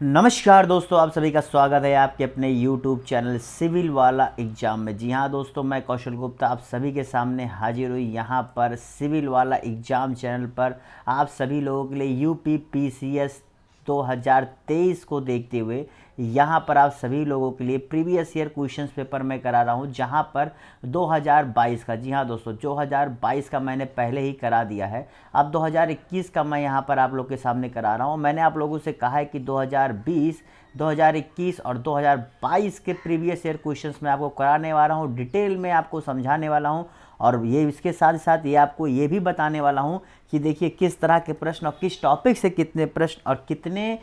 नमस्कार दोस्तों, आप सभी का स्वागत है आपके अपने YouTube चैनल सिविल वाला एग्ज़ाम में। जी हाँ दोस्तों, मैं कौशल गुप्ता आप सभी के सामने हाजिर हुई यहाँ पर सिविल वाला एग्ज़ाम चैनल पर आप सभी लोगों के लिए यूपी पीसीएस 2023 को देखते हुए यहाँ पर आप सभी लोगों के लिए प्रीवियस ईयर क्वेश्चंस पेपर मैं करा रहा हूँ, जहाँ पर 2022 का, जी हाँ दोस्तों 2022 का मैंने पहले ही करा दिया है। अब 2021 का मैं यहाँ पर आप लोग के सामने करा रहा हूँ। मैंने आप लोगों से कहा है कि 2020, 2021 और 2022 के प्रीवियस ईयर क्वेश्चंस मैं आपको कराने वाला हूँ, डिटेल में आपको समझाने वाला हूँ। और ये इसके साथ साथ ये आपको ये भी बताने वाला हूँ कि देखिए किस तरह के प्रश्न और किस टॉपिक से कितने प्रश्न और कितने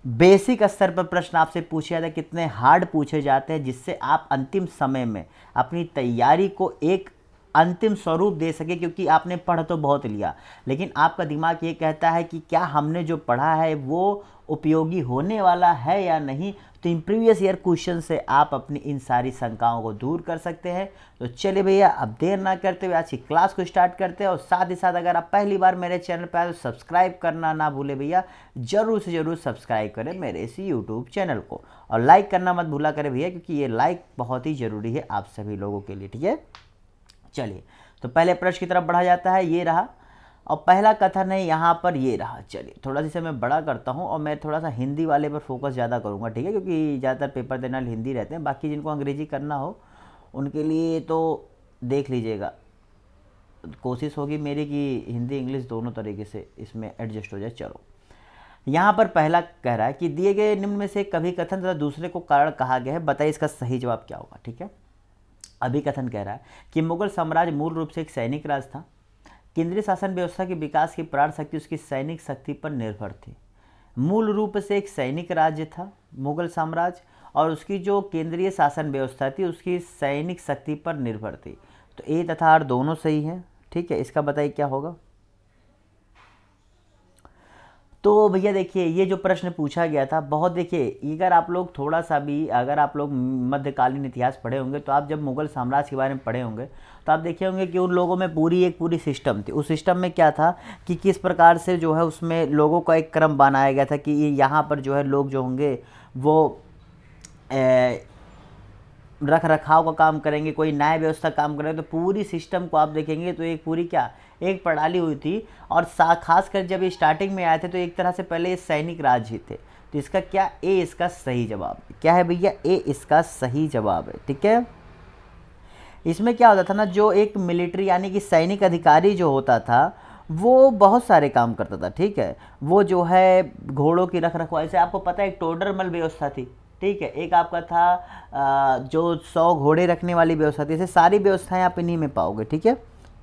बेसिक स्तर पर प्रश्न आपसे पूछे जाते हैं, कितने हार्ड पूछे जाते हैं, जिससे आप अंतिम समय में अपनी तैयारी को एक अंतिम स्वरूप दे सके। क्योंकि आपने पढ़ तो बहुत लिया, लेकिन आपका दिमाग ये कहता है कि क्या हमने जो पढ़ा है वो उपयोगी होने वाला है या नहीं। तो इन प्रीवियस ईयर क्वेश्चन से आप अपनी इन सारी शंकाओं को दूर कर सकते हैं। तो चलिए भैया, अब देर ना करते हुए आज की क्लास को स्टार्ट करते हैं। और साथ ही साथ अगर आप पहली बार मेरे चैनल पर आए तो सब्सक्राइब करना ना भूले भैया, ज़रूर से ज़रूर सब्सक्राइब करें मेरे इस यूट्यूब चैनल को। और लाइक करना मत भूला करें भैया, क्योंकि ये लाइक बहुत ही ज़रूरी है आप सभी लोगों के लिए, ठीक है। चलिए, तो पहले प्रश्न की तरफ बढ़ा जाता है, ये रहा। और पहला कथन है यहाँ पर, ये रहा। चलिए, थोड़ा सा इसे मैं बड़ा करता हूँ और मैं थोड़ा सा हिंदी वाले पर फोकस ज़्यादा करूँगा, ठीक है, क्योंकि ज़्यादातर पेपर देने वाले हिंदी रहते हैं। बाकी जिनको अंग्रेजी करना हो उनके लिए तो देख लीजिएगा, कोशिश होगी मेरी कि हिंदी इंग्लिश दोनों तरीके से इसमें एडजस्ट हो जाए। चलो, यहाँ पर पहला कह रहा है कि दिए गए निम्न में से कभी कथन तथा दूसरे को कारण कहा गया है, बताइए इसका सही जवाब क्या होगा, ठीक है। अभिकथन कह रहा है कि मुगल साम्राज्य मूल रूप से एक सैनिक राज था। केंद्रीय शासन व्यवस्था के विकास की प्राण शक्ति उसकी सैनिक शक्ति पर निर्भर थी। मूल रूप से एक सैनिक राज्य था मुगल साम्राज्य, और उसकी जो केंद्रीय शासन व्यवस्था थी उसकी सैनिक शक्ति पर निर्भर थी। तो ए तथा आर दोनों सही है, ठीक है। इसका बताइए क्या होगा। तो भैया देखिए, ये जो प्रश्न पूछा गया था, बहुत देखिए, अगर आप लोग थोड़ा सा भी, अगर आप लोग मध्यकालीन इतिहास पढ़े होंगे तो आप जब मुगल साम्राज्य के बारे में पढ़े होंगे तो आप देखे होंगे कि उन लोगों में पूरी सिस्टम थी। उस सिस्टम में क्या था कि किस प्रकार से जो है उसमें लोगों का एक क्रम बनाया गया था कि यहाँ पर जो है लोग जो होंगे वो रख रखाव का काम करेंगे, कोई न्याय व्यवस्था काम करेंगे। तो पूरी सिस्टम को आप देखेंगे तो एक पूरी क्या एक प्रणाली हुई थी। और खासकर जब ये स्टार्टिंग में आए थे तो एक तरह से पहले ये सैनिक राज्य थे। तो इसका क्या, ए इसका सही जवाब क्या है भैया, ए इसका सही जवाब है, ठीक है। इसमें क्या होता था ना, जो एक मिलिट्री यानी कि सैनिक अधिकारी जो होता था वो बहुत सारे काम करता था, ठीक है। वो जो है घोड़ों की रख रखाव, ऐसे आपको पता है एक टोडरमल व्यवस्था थी, ठीक है। एक आपका था जो 100 घोड़े रखने वाली व्यवस्था थी। ऐसे सारी व्यवस्थाएं आप इन्हीं में पाओगे, ठीक है।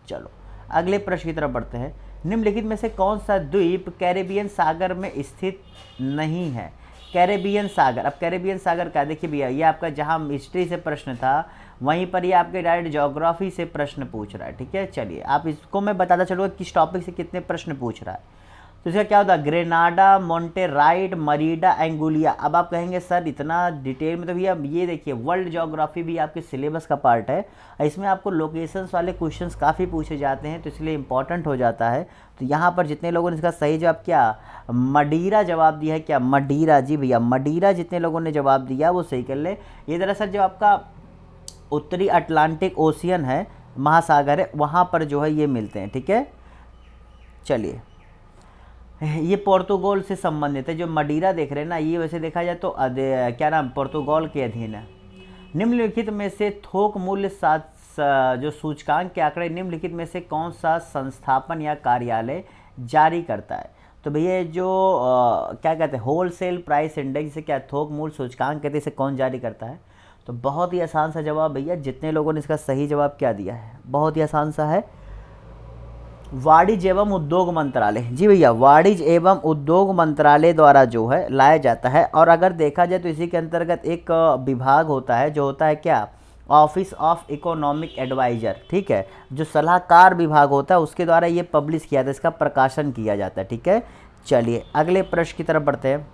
चलो, अगले प्रश्न की तरफ बढ़ते हैं। निम्नलिखित में से कौन सा द्वीप कैरेबियन सागर में स्थित नहीं है। कैरेबियन सागर, अब कैरेबियन सागर का देखिए भैया, ये आपका जहाँ हिस्ट्री से प्रश्न था वहीं पर ये आपके डायरेक्ट ज्योग्राफी से प्रश्न पूछ रहा है, ठीक है। चलिए, आप इसको मैं बताता चलूँगा किस टॉपिक से कितने प्रश्न पूछ रहा है। तो इसका क्या होता है, ग्रेनाडा, मोंटेराइड, मरीडा, एंगुलिया। अब आप कहेंगे सर इतना डिटेल में, तो भैया ये देखिए वर्ल्ड ज्योग्राफी भी आपके सिलेबस का पार्ट है। इसमें आपको लोकेशंस वाले क्वेश्चंस काफ़ी पूछे जाते हैं, तो इसलिए इंपॉर्टेंट हो जाता है। तो यहाँ पर जितने लोगों ने इसका सही जवाब क्या मडीरा जवाब दिया है, क्या मडीरा, जी भैया मडीरा जितने लोगों ने जवाब दिया वो सही कर ले। ये दरअसल जो आपका उत्तरी अटलांटिक ओशियन है, महासागर है, वहाँ पर जो है ये मिलते हैं, ठीक है। चलिए, ये पोर्तुगाल से संबंधित है। जो मडीरा देख रहे हैं ना, ये वैसे देखा जाए तो क्या नाम पोर्तुगाल के अधीन है। निम्नलिखित में से थोक मूल्य जो सूचकांक के आंकड़े निम्नलिखित में से कौन सा संस्थापन या कार्यालय जारी करता है। तो भैया जो क्या कहते हैं होलसेल प्राइस इंडेक्स, से क्या थोक मूल्य सूचकांक कहते हैं, इसे कौन जारी करता है। तो बहुत ही आसान सा जवाब भैया, जितने लोगों ने इसका सही जवाब क्या दिया है, बहुत ही आसान सा है, वाणिज्य एवं उद्योग मंत्रालय। जी भैया, वाणिज्य एवं उद्योग मंत्रालय द्वारा जो है लाया जाता है। और अगर देखा जाए तो इसी के अंतर्गत एक विभाग होता है जो होता है क्या, ऑफिस ऑफ इकोनॉमिक एडवाइजर, ठीक है। जो सलाहकार विभाग होता है उसके द्वारा ये पब्लिश किया जाता है, इसका प्रकाशन किया जाता है, ठीक है। चलिए, अगले प्रश्न की तरफ बढ़ते हैं।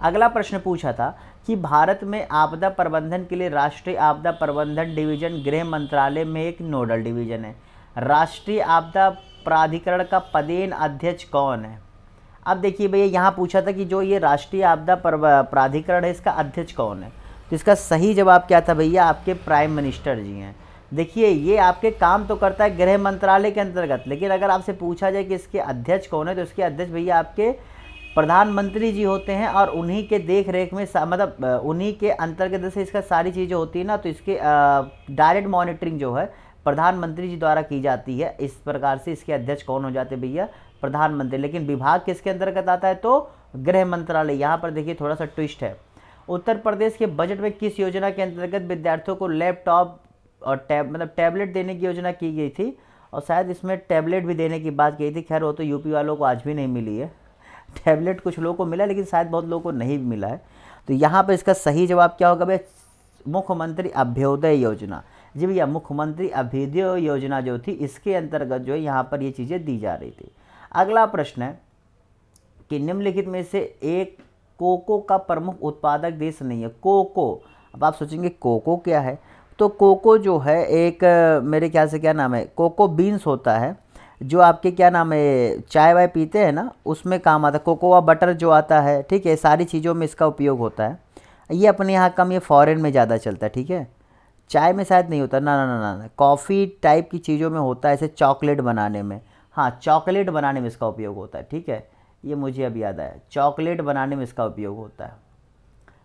अगला प्रश्न पूछा था कि भारत में आपदा प्रबंधन के लिए राष्ट्रीय आपदा प्रबंधन डिवीजन गृह मंत्रालय में एक नोडल डिवीजन है। राष्ट्रीय आपदा प्राधिकरण का पदेन अध्यक्ष कौन है। अब देखिए भैया यहाँ पूछा था कि जो ये राष्ट्रीय आपदा प्राधिकरण है इसका अध्यक्ष कौन है, तो इसका सही जवाब क्या था भैया, आपके प्राइम मिनिस्टर जी हैं। देखिए ये आपके काम तो करता है गृह मंत्रालय के अंतर्गत, लेकिन अगर आपसे पूछा जाए कि इसके अध्यक्ष कौन है, तो इसके अध्यक्ष भैया आपके प्रधानमंत्री जी होते हैं, और उन्हीं के देख रेख में मतलब उन्हीं के अंतर्गत से इसका सारी चीज़ें होती है ना, तो इसके डायरेक्ट मॉनिटरिंग जो है प्रधानमंत्री जी द्वारा की जाती है। इस प्रकार से इसके अध्यक्ष कौन हो जाते हैं भैया, प्रधानमंत्री। लेकिन विभाग किसके अंतर्गत आता है, तो गृह मंत्रालय। यहाँ पर देखिए थोड़ा सा ट्विस्ट है। उत्तर प्रदेश के बजट में किस योजना के अंतर्गत विद्यार्थियों को लैपटॉप और टैबलेट देने की योजना की गई थी, और शायद इसमें टैबलेट भी देने की बात की थी। खैर वो तो यूपी वालों को आज भी नहीं मिली है टैबलेट, कुछ लोगों को मिला लेकिन शायद बहुत लोगों को नहीं मिला है। तो यहाँ पर इसका सही जवाब क्या होगा भैया, मुख्यमंत्री अभ्युदय योजना। जी भैया मुख्यमंत्री अभ्युदय योजना जो थी इसके अंतर्गत जो है यहाँ पर ये चीज़ें दी जा रही थी। अगला प्रश्न है कि निम्नलिखित में से एक कोको का प्रमुख उत्पादक देश नहीं है। कोको, अब आप सोचेंगे कोको क्या है, तो कोको जो है एक मेरे ख्याल से क्या नाम है, कोको बीन्स होता है, जो आपके क्या नाम है चाय वाय पीते हैं ना उसमें काम आता है। कोकोआ बटर जो आता है, ठीक है, सारी चीज़ों में इसका उपयोग होता है। ये अपने यहाँ कम, ये फॉरेन में ज़्यादा चलता है, ठीक है, चाय में शायद नहीं होता, ना ना ना ना, ना। कॉफ़ी टाइप की चीज़ों में होता है, ऐसे चॉकलेट बनाने में, हाँ चॉकलेट बनाने में इसका उपयोग होता है, ठीक है, ये मुझे अब याद आया, चॉकलेट बनाने में इसका उपयोग होता है।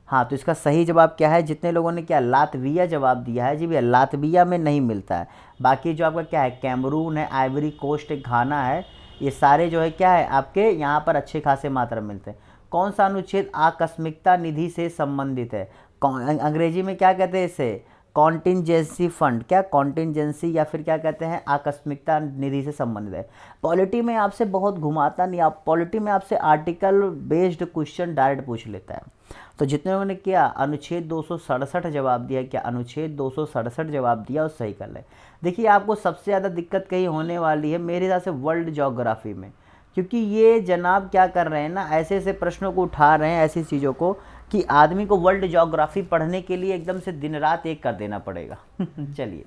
हाँ तो इसका सही जवाब क्या है, जितने लोगों ने क्या लातविया जवाब दिया है, जी भैया लातविया में नहीं मिलता है। बाकी जो आपका क्या है कैमरून है, आइवरी कोस्ट है, घाना है, ये सारे जो है क्या है आपके यहाँ पर अच्छे खासे मात्रा में मिलते हैं। कौन सा अनुच्छेद आकस्मिकता निधि से संबंधित है, अंग्रेजी में क्या कहते हैं इसे, कॉन्टिंजेंसी फंड, क्या कॉन्टिंजेंसी या फिर क्या कहते हैं आकस्मिकता निधि से संबंधित है। पॉलिटी में आपसे बहुत घुमाता नहीं, आप पॉलिटी में आपसे आर्टिकल बेस्ड क्वेश्चन डायरेक्ट पूछ लेता है। तो जितने लोगों ने क्या अनुच्छेद 267 जवाब दिया, क्या अनुच्छेद 267 जवाब दिया और सही कर ले। देखिए आपको सबसे ज़्यादा दिक्कत कहीं होने वाली है मेरे हिसाब से वर्ल्ड ज्योग्राफी में, क्योंकि ये जनाब क्या कर रहे हैं ना, ऐसे ऐसे प्रश्नों को उठा रहे हैं, ऐसी चीज़ों को कि आदमी को वर्ल्ड ज्योग्राफी पढ़ने के लिए एकदम से दिन रात एक कर देना पड़ेगा चलिए,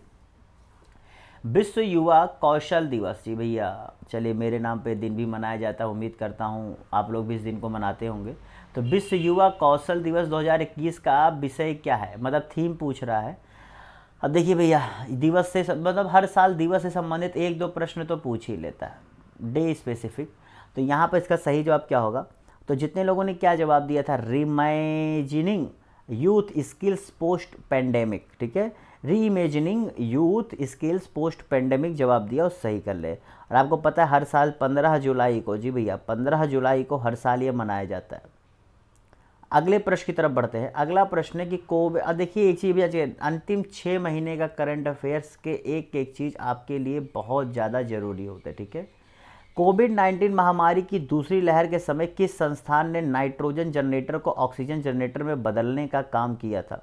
विश्व युवा कौशल दिवस, जी भैया चलिए मेरे नाम पे दिन भी मनाया जाता है, उम्मीद करता हूँ आप लोग भी इस दिन को मनाते होंगे। तो विश्व युवा कौशल दिवस 2021 का विषय क्या है, मतलब थीम पूछ रहा है। अब देखिए भैया दिवस से मतलब हर साल दिवस से संबंधित एक दो प्रश्न तो पूछ ही लेता है, डे स्पेसिफिक। तो यहाँ पर इसका सही जवाब क्या होगा, तो जितने लोगों ने क्या जवाब दिया था, reimagining youth skills post pandemic, ठीक है, reimagining youth skills post pandemic जवाब दिया और सही कर ले। और आपको पता है हर साल 15 जुलाई को, जी भैया 15 जुलाई को हर साल ये मनाया जाता है। अगले प्रश्न की तरफ बढ़ते हैं। अगला प्रश्न है कि कोविड, देखिए एक चीज़ भी अंतिम 6 महीने का करंट अफेयर्स के एक एक चीज़ आपके लिए बहुत ज़्यादा ज़रूरी होता है, ठीक है। कोविड-19 महामारी की दूसरी लहर के समय किस संस्थान ने नाइट्रोजन जनरेटर को ऑक्सीजन जनरेटर में बदलने का काम किया था।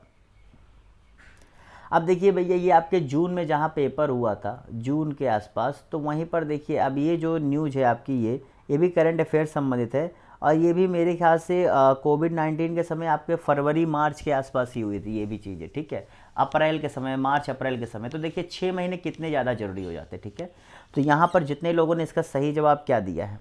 अब देखिए भैया ये आपके जून में जहाँ पेपर हुआ था, जून के आसपास, तो वहीं पर देखिए अब ये जो न्यूज़ है आपकी ये भी करंट अफेयर संबंधित है, और ये भी मेरे ख्याल से कोविड-19 के समय आपके फरवरी मार्च के आसपास ही हुई थी ये भी चीज़ें, ठीक है, अप्रैल के समय, मार्च अप्रैल के समय। तो देखिए 6 महीने कितने ज़्यादा ज़रूरी हो जाते हैं, ठीक है। तो यहाँ पर जितने लोगों ने इसका सही जवाब क्या दिया है,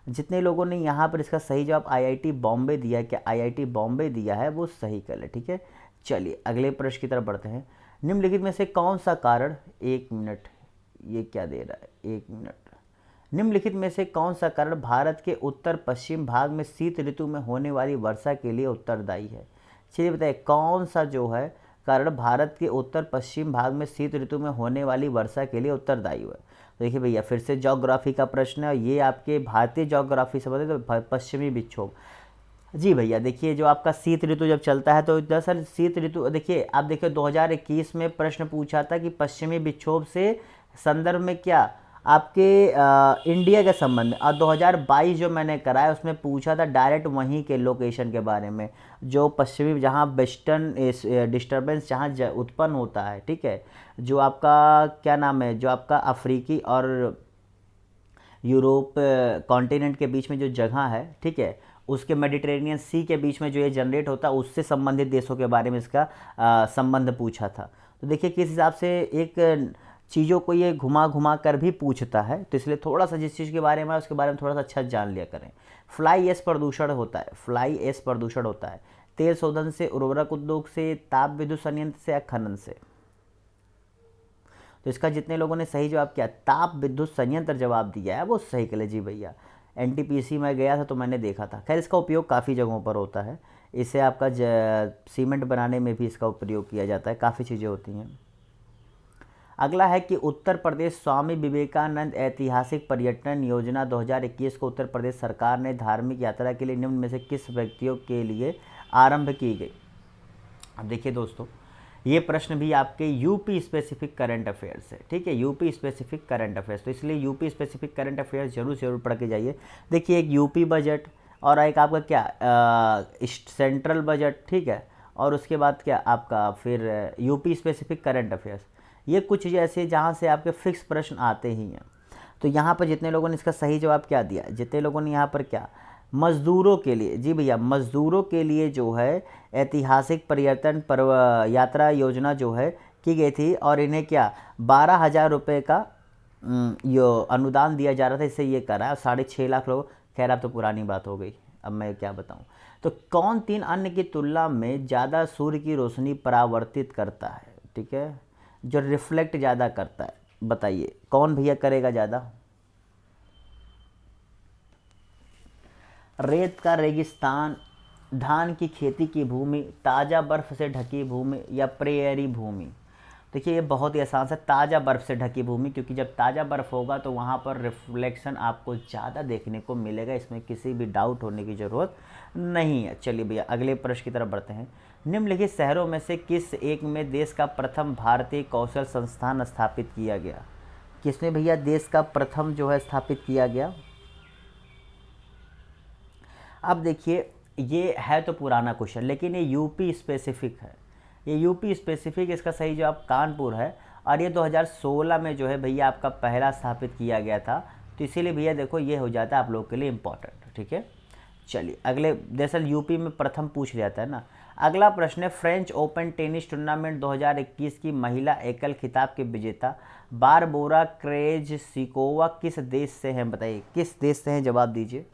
जितने लोगों ने यहाँ पर इसका सही जवाब आईआईटी बॉम्बे दिया है, क्या आईआईटी बॉम्बे दिया है, वो सही कर ले, ठीक है। चलिए अगले प्रश्न की तरफ बढ़ते हैं। निम्नलिखित में से कौन सा कारण, 1 मिनट, ये क्या दे रहा है, 1 मिनट, निम्नलिखित में से कौन सा कारण भारत के उत्तर पश्चिम भाग में शीत ऋतु में होने वाली वर्षा के लिए उत्तरदायी है। चलिए बताइए कौन सा जो है कारण भारत के उत्तर पश्चिम भाग में शीत ऋतु में होने वाली वर्षा के लिए उत्तरदायी हुआ है। तो देखिए भैया फिर से ज्योग्राफी का प्रश्न है, और ये आपके भारतीय ज्योग्राफी से बताए तो पश्चिमी विक्षोभ। जी भैया देखिए जो आपका शीत ऋतु जब चलता है तो दरअसल शीत ऋतु, देखिए आप देखिए 2021 में प्रश्न पूछा था कि पश्चिमी विक्षोभ से संदर्भ में क्या आपके इंडिया के संबंध में, और 2022 जो मैंने कराया उसमें पूछा था डायरेक्ट वहीं के लोकेशन के बारे में, जो पश्चिमी जहाँ वेस्टर्न डिस्टर्बेंस जहाँ उत्पन्न होता है, ठीक है, जो आपका क्या नाम है, जो आपका अफ्रीकी और यूरोप कॉन्टिनेंट के बीच में जो जगह है, ठीक है, उसके मेडिटेरेनियन सी के बीच में जो ये जनरेट होता है उससे संबंधित देशों के बारे में इसका संबंध पूछा था। तो देखिए किस हिसाब से एक चीज़ों को ये घुमा घुमा कर भी पूछता है, तो इसलिए थोड़ा सा जिस चीज़ के बारे में उसके बारे में थोड़ा सा अच्छा जान लिया करें। फ्लाई ऐश प्रदूषण होता है, फ्लाई ऐश प्रदूषण होता है तेल शोधन से, उर्वरक उद्योग से, ताप विद्युत संयंत्र से या खनन से। तो इसका जितने लोगों ने सही जवाब किया, ताप विद्युत संयंत्र जवाब दिया है, वो सही के लिए जी भैया। एनटीपीसी में गया था तो मैंने देखा था। खैर इसका उपयोग काफ़ी जगहों पर होता है, इसे आपका सीमेंट बनाने में भी इसका उपयोग किया जाता है, काफ़ी चीज़ें होती हैं। अगला है कि उत्तर प्रदेश स्वामी विवेकानंद ऐतिहासिक पर्यटन योजना 2021 को उत्तर प्रदेश सरकार ने धार्मिक यात्रा के लिए निम्न में से किस व्यक्तियों के लिए आरंभ की गई। अब देखिए दोस्तों, ये प्रश्न भी आपके यूपी स्पेसिफिक करंट अफेयर्स है, ठीक है, यूपी स्पेसिफिक करंट अफेयर्स, तो इसलिए यूपी स्पेसिफिक करंट अफेयर्स जरूर पढ़ के जाइए। देखिए एक यूपी बजट और एक आपका क्या सेंट्रल बजट, ठीक है, और उसके बाद क्या आपका फिर यूपी स्पेसिफिक करंट अफेयर्स, ये कुछ चीज़ें ऐसी जहाँ से आपके फिक्स प्रश्न आते ही हैं। तो यहाँ पर जितने लोगों ने इसका सही जवाब क्या दिया, जितने लोगों ने यहाँ पर क्या, मज़दूरों के लिए, जी भैया मज़दूरों के लिए जो है ऐतिहासिक पर्यटन पर्व यात्रा योजना जो है की गई थी, और इन्हें क्या 12,000 रुपये का यो अनुदान दिया जा रहा था, इससे ये करा है 6.5 लाख लोग। खैर अब तो पुरानी बात हो गई, अब मैं क्या बताऊँ। तो कौन 3 अन्य की तुलना में ज़्यादा सूर्य की रोशनी परावर्तित करता है, ठीक है, जो रिफ्लेक्ट ज़्यादा करता है, बताइए कौन भैया करेगा ज़्यादा। रेत का रेगिस्तान, धान की खेती की भूमि, ताज़ा बर्फ़ से ढकी भूमि या प्रेयरी भूमि। देखिए ये बहुत ही आसान है, ताज़ा बर्फ़ से ढकी भूमि, क्योंकि जब ताज़ा बर्फ़ होगा तो वहाँ पर रिफ्लेक्शन आपको ज़्यादा देखने को मिलेगा, इसमें किसी भी डाउट होने की ज़रूरत नहीं है। चलिए भैया अगले प्रश्न की तरफ बढ़ते हैं। निम्नलिखित शहरों में से किस एक में देश का प्रथम भारतीय कौशल संस्थान स्थापित किया गया। किसमें भैया देश का प्रथम जो है स्थापित किया गया। अब देखिए ये है तो पुराना क्वेश्चन, लेकिन ये यूपी स्पेसिफिक है, ये यूपी स्पेसिफिक, इसका सही जवाब कानपुर है, और ये 2016 में जो है भैया आपका पहला स्थापित किया गया था, तो इसीलिए भैया देखो ये हो जाता है आप लोग के लिए इम्पोर्टेंट, ठीक है। चलिए अगले, दरअसल यूपी में प्रथम पूछ जाता है ना। अगला प्रश्न है, फ्रेंच ओपन टेनिस टूर्नामेंट 2021 की महिला एकल खिताब के विजेता बारबोरा क्रेजसिकोवा किस देश से हैं, बताइए किस देश से हैं, जवाब दीजिए।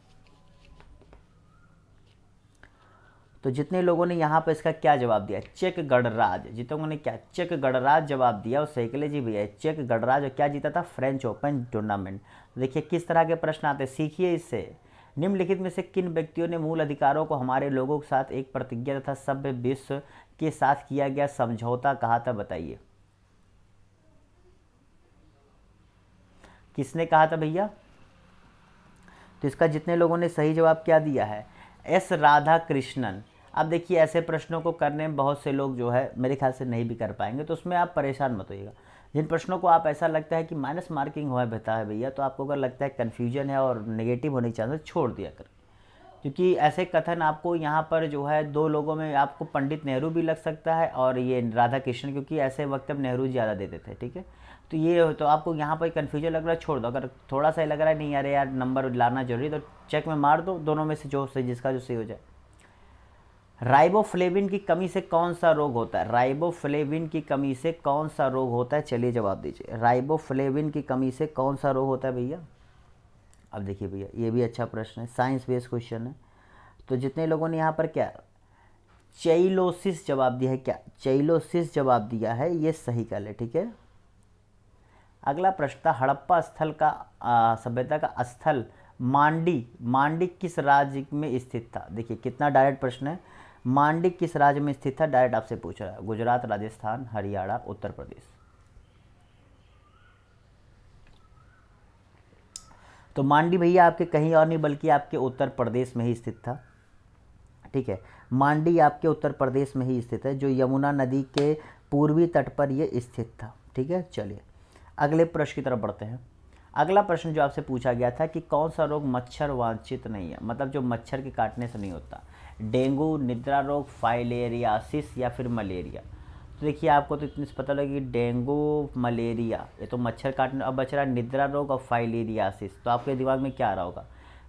तो जितने लोगों ने यहाँ पर इसका क्या जवाब दिया, चेक गणराज्य, जितने लोगों ने क्या चेक गणराज्य जवाब दिया, और सही के लिए जी भैया चेक गणराज्य क्या जीता था, फ्रेंच ओपन टूर्नामेंट। देखिए किस तरह के प्रश्न आते हैं, सीखिए इससे। निम्नलिखित में से किन व्यक्तियों ने मूल अधिकारों को हमारे लोगों के साथ एक प्रतिज्ञा तथा सभ्य विश्व के साथ किया गया समझौता कहा था, बताइए किसने कहा था भैया। तो इसका जितने लोगों ने सही जवाब क्या दिया है, एस राधा कृष्णन। अब देखिए ऐसे प्रश्नों को करने में बहुत से लोग जो है मेरे ख्याल से नहीं भी कर पाएंगे, तो उसमें आप परेशान मत होइएगा। जिन प्रश्नों को आप ऐसा लगता है कि माइनस मार्किंग हुआ बता है भैया, तो आपको अगर लगता है कन्फ्यूजन है और नेगेटिव होने के चांसेस, छोड़ दिया कर, क्योंकि ऐसे कथन आपको यहाँ पर जो है 2 लोगों में आपको पंडित नेहरू भी लग सकता है और ये राधा कृष्णन, क्योंकि ऐसे वक्तव्य नेहरू ज़्यादा देते थे, ठीक है। तो ये तो आपको यहाँ पर कन्फ्यूजन लग रहा है, छोड़ दो। अगर थोड़ा सा लग रहा है नहीं यार यार नंबर लाना जरूरी, तो चेक में मार दो, दोनों में से जो सही, जिसका जो सही हो जाए। राइबोफ्लेविन की कमी से कौन सा रोग होता है, राइबोफ्लेविन की कमी से कौन सा रोग होता है, चलिए जवाब दीजिए। राइबोफ्लेविन की कमी से कौन सा रोग होता है भैया। अब देखिए भैया ये भी अच्छा प्रश्न है, साइंस बेस्ड क्वेश्चन है। तो जितने लोगों ने यहाँ पर क्या चेइलोसिस जवाब दिया है, क्या चेइलोसिस जवाब दिया है, ये सही कर ले, ठीक है। अगला प्रश्न था, हड़प्पा स्थल का सभ्यता का स्थल मांडी किस राज्य में स्थित था। देखिए कितना डायरेक्ट प्रश्न है, मांडी किस राज्य में स्थित था, डायरेक्ट आपसे पूछ रहा है, गुजरात, राजस्थान, हरियाणा, उत्तर प्रदेश। तो मांडी भैया आपके कहीं और नहीं बल्कि आपके उत्तर प्रदेश में ही स्थित था, ठीक है। मांडी आपके उत्तर प्रदेश में ही स्थित है, जो यमुना नदी के पूर्वी तट पर यह स्थित था, ठीक है। चलिए अगले प्रश्न की तरफ बढ़ते हैं। अगला प्रश्न जो आपसे पूछा गया था कि कौन सा रोग मच्छर वांछित नहीं है, मतलब जो मच्छर के काटने से नहीं होता, डेंगू, निद्रा रोग, फाइलेरियासिस या फिर मलेरिया। तो देखिए आपको तो इतनी पता लगे कि डेंगू, मलेरिया ये तो मच्छर काटने, अब बच रहा है निद्रा रोग और फाइलेरियासिस। तो आपके दिमाग में क्या आ रहा होगा,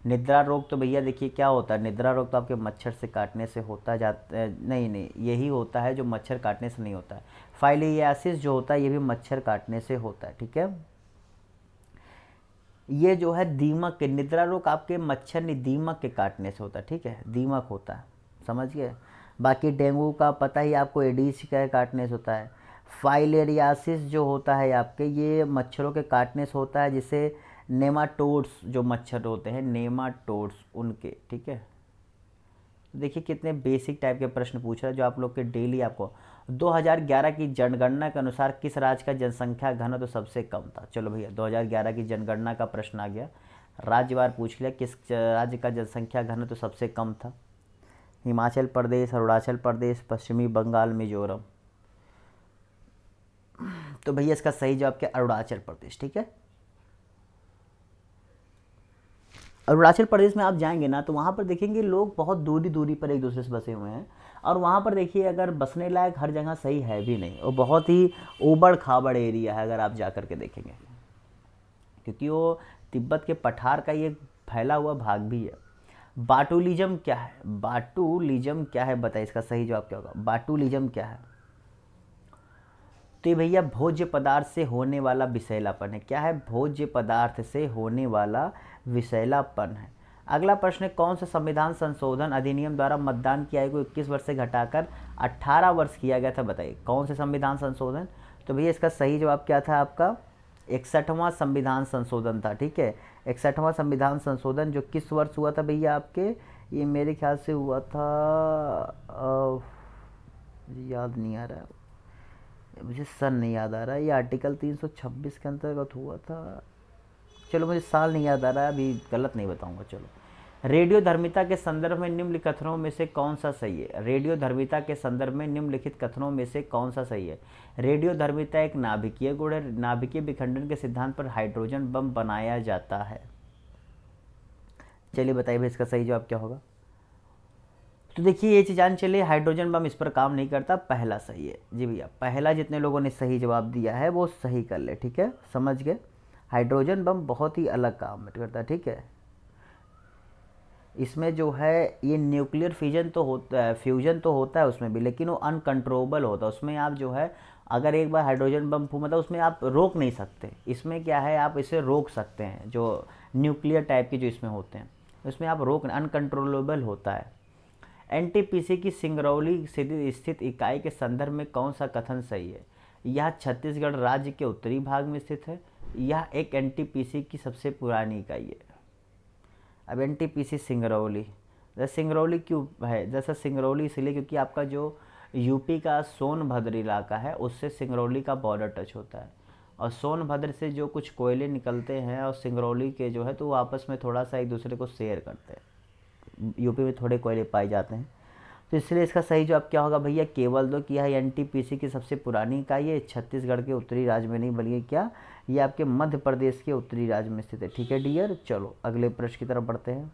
निद्रा रोग तो भैया देखिए क्या होता है, निद्रा रोग तो आपके मच्छर से काटने से होता जाता है, नहीं नहीं यही होता है जो मच्छर काटने से नहीं होता है। फाइलियासिस जो होता है ये भी मच्छर काटने से होता है, ठीक है। ये जो है दीमक के, निद्रा रोग आपके मच्छर नहीं दीमक के काटने से होता है, ठीक है, दीमक होता है, समझ गए। बाकी डेंगू का पता ही आपको, एडीज के काटने से होता है। फाइलेरियासिस जो होता है आपके, ये मच्छरों के काटने से होता है, जिसे नेमाटोड्स जो मच्छर होते हैं, नेमाटोड्स उनके, ठीक है। देखिए कितने बेसिक टाइप के प्रश्न पूछ रहा है जो आप लोग के डेली आपको। 2011 की जनगणना के अनुसार किस राज्य का जनसंख्या घनत्व तो सबसे कम था। चलो भैया 2011 की जनगणना का प्रश्न आ गया, राज्यवार पूछ लिया, किस राज्य का जनसंख्या घनत्व तो सबसे कम था। हिमाचल प्रदेश, अरुणाचल प्रदेश, पश्चिमी बंगाल, मिजोरम। तो भैया इसका सही जवाब क्या, अरुणाचल प्रदेश, ठीक है। अरुणाचल प्रदेश में आप जाएंगे ना तो वहाँ पर देखेंगे लोग बहुत दूरी दूरी पर एक दूसरे से बसे हुए हैं, और वहाँ पर देखिए अगर बसने लायक हर जगह सही है भी नहीं, वो बहुत ही ऊबड़ खाबड़ एरिया है अगर आप जा कर के देखेंगे, क्योंकि वो तिब्बत के पठार का ये फैला हुआ भाग भी है। बाटुलिज्म क्या है, बाटुलिज्म क्या है बताइए, इसका सही जवाब क्या होगा, बाटुलिज्म क्या है। तो ये भैया भोज्य पदार्थ से होने वाला विषैलापन है। क्या है, भोज्य पदार्थ से होने वाला विषैलापन है। अगला प्रश्न है, कौन सा संविधान संशोधन अधिनियम द्वारा मतदान की आयु को 21 वर्ष से घटाकर 18 वर्ष किया गया था, बताइए कौन से संविधान संशोधन। तो भैया इसका सही जवाब क्या था आपका, 61वां संविधान संशोधन था, ठीक है। 61वां संविधान संशोधन जो किस वर्ष हुआ था भैया आपके, ये मेरे ख्याल से हुआ था, मुझे याद नहीं आ रहा, मुझे सन नहीं याद आ रहा है, ये आर्टिकल 326 के अंतर्गत हुआ था, चलो मुझे साल नहीं याद आ रहा है, अभी गलत नहीं बताऊंगा। चलो, रेडियो धर्मिता के संदर्भ में निम्नलिखित कथनों में से कौन सा सही है। रेडियो धर्मिता के संदर्भ में निम्नलिखित कथनों में से कौन सा सही है। रेडियो धर्मिता एक नाभिकीय गुण है, नाभिकीय विखंडन के सिद्धांत पर हाइड्रोजन बम बनाया जाता है। चलिए बताइए भाई इसका सही जवाब क्या होगा। तो देखिए ये चीज़ जान चलिए, हाइड्रोजन बम इस पर काम नहीं करता, पहला सही है जी भैया, पहला जितने लोगों ने सही जवाब दिया है वो सही कर ले, ठीक है, समझ गए। हाइड्रोजन बम बहुत ही अलग काम करता है, ठीक है। इसमें जो है ये न्यूक्लियर फ्यूजन तो होता है, फ्यूजन तो होता है उसमें भी, लेकिन वो अनकंट्रोलेबल होता है। उसमें आप जो है अगर एक बार हाइड्रोजन बम मतलब उसमें आप रोक नहीं सकते, इसमें क्या है आप इसे रोक सकते हैं, जो न्यूक्लियर टाइप के जो इसमें होते हैं उसमें आप रोक, अनकंट्रोलेबल होता है। एनटीपीसी की सिंगरौली स्थित इकाई के संदर्भ में कौन सा कथन सही है। यह छत्तीसगढ़ राज्य के उत्तरी भाग में स्थित है, यह एक एनटीपीसी की सबसे पुरानी इकाई है। अब एनटीपीसी सिंगरौली, जैसे सिंगरौली क्यों है, जैसा सिंगरौली इसलिए क्योंकि आपका जो यूपी का सोनभद्र इलाका है उससे सिंगरौली का बॉर्डर टच होता है, और सोनभद्र से जो कुछ कोयले निकलते हैं और सिंगरौली के जो है तो वो आपस में थोड़ा सा एक दूसरे को शेयर करते हैं, यूपी में थोड़े कोयले पाए जाते हैं, तो इसलिए इसका सही जवाब क्या होगा भैया, केवल दो, कि यह एनटीपीसी की सबसे पुरानी इकाई है, छत्तीसगढ़ के उत्तरी राज्य में नहीं बल्कि क्या ये आपके मध्य प्रदेश के उत्तरी राज्य में स्थित है, ठीक है डियर। चलो अगले प्रश्न की तरफ बढ़ते हैं।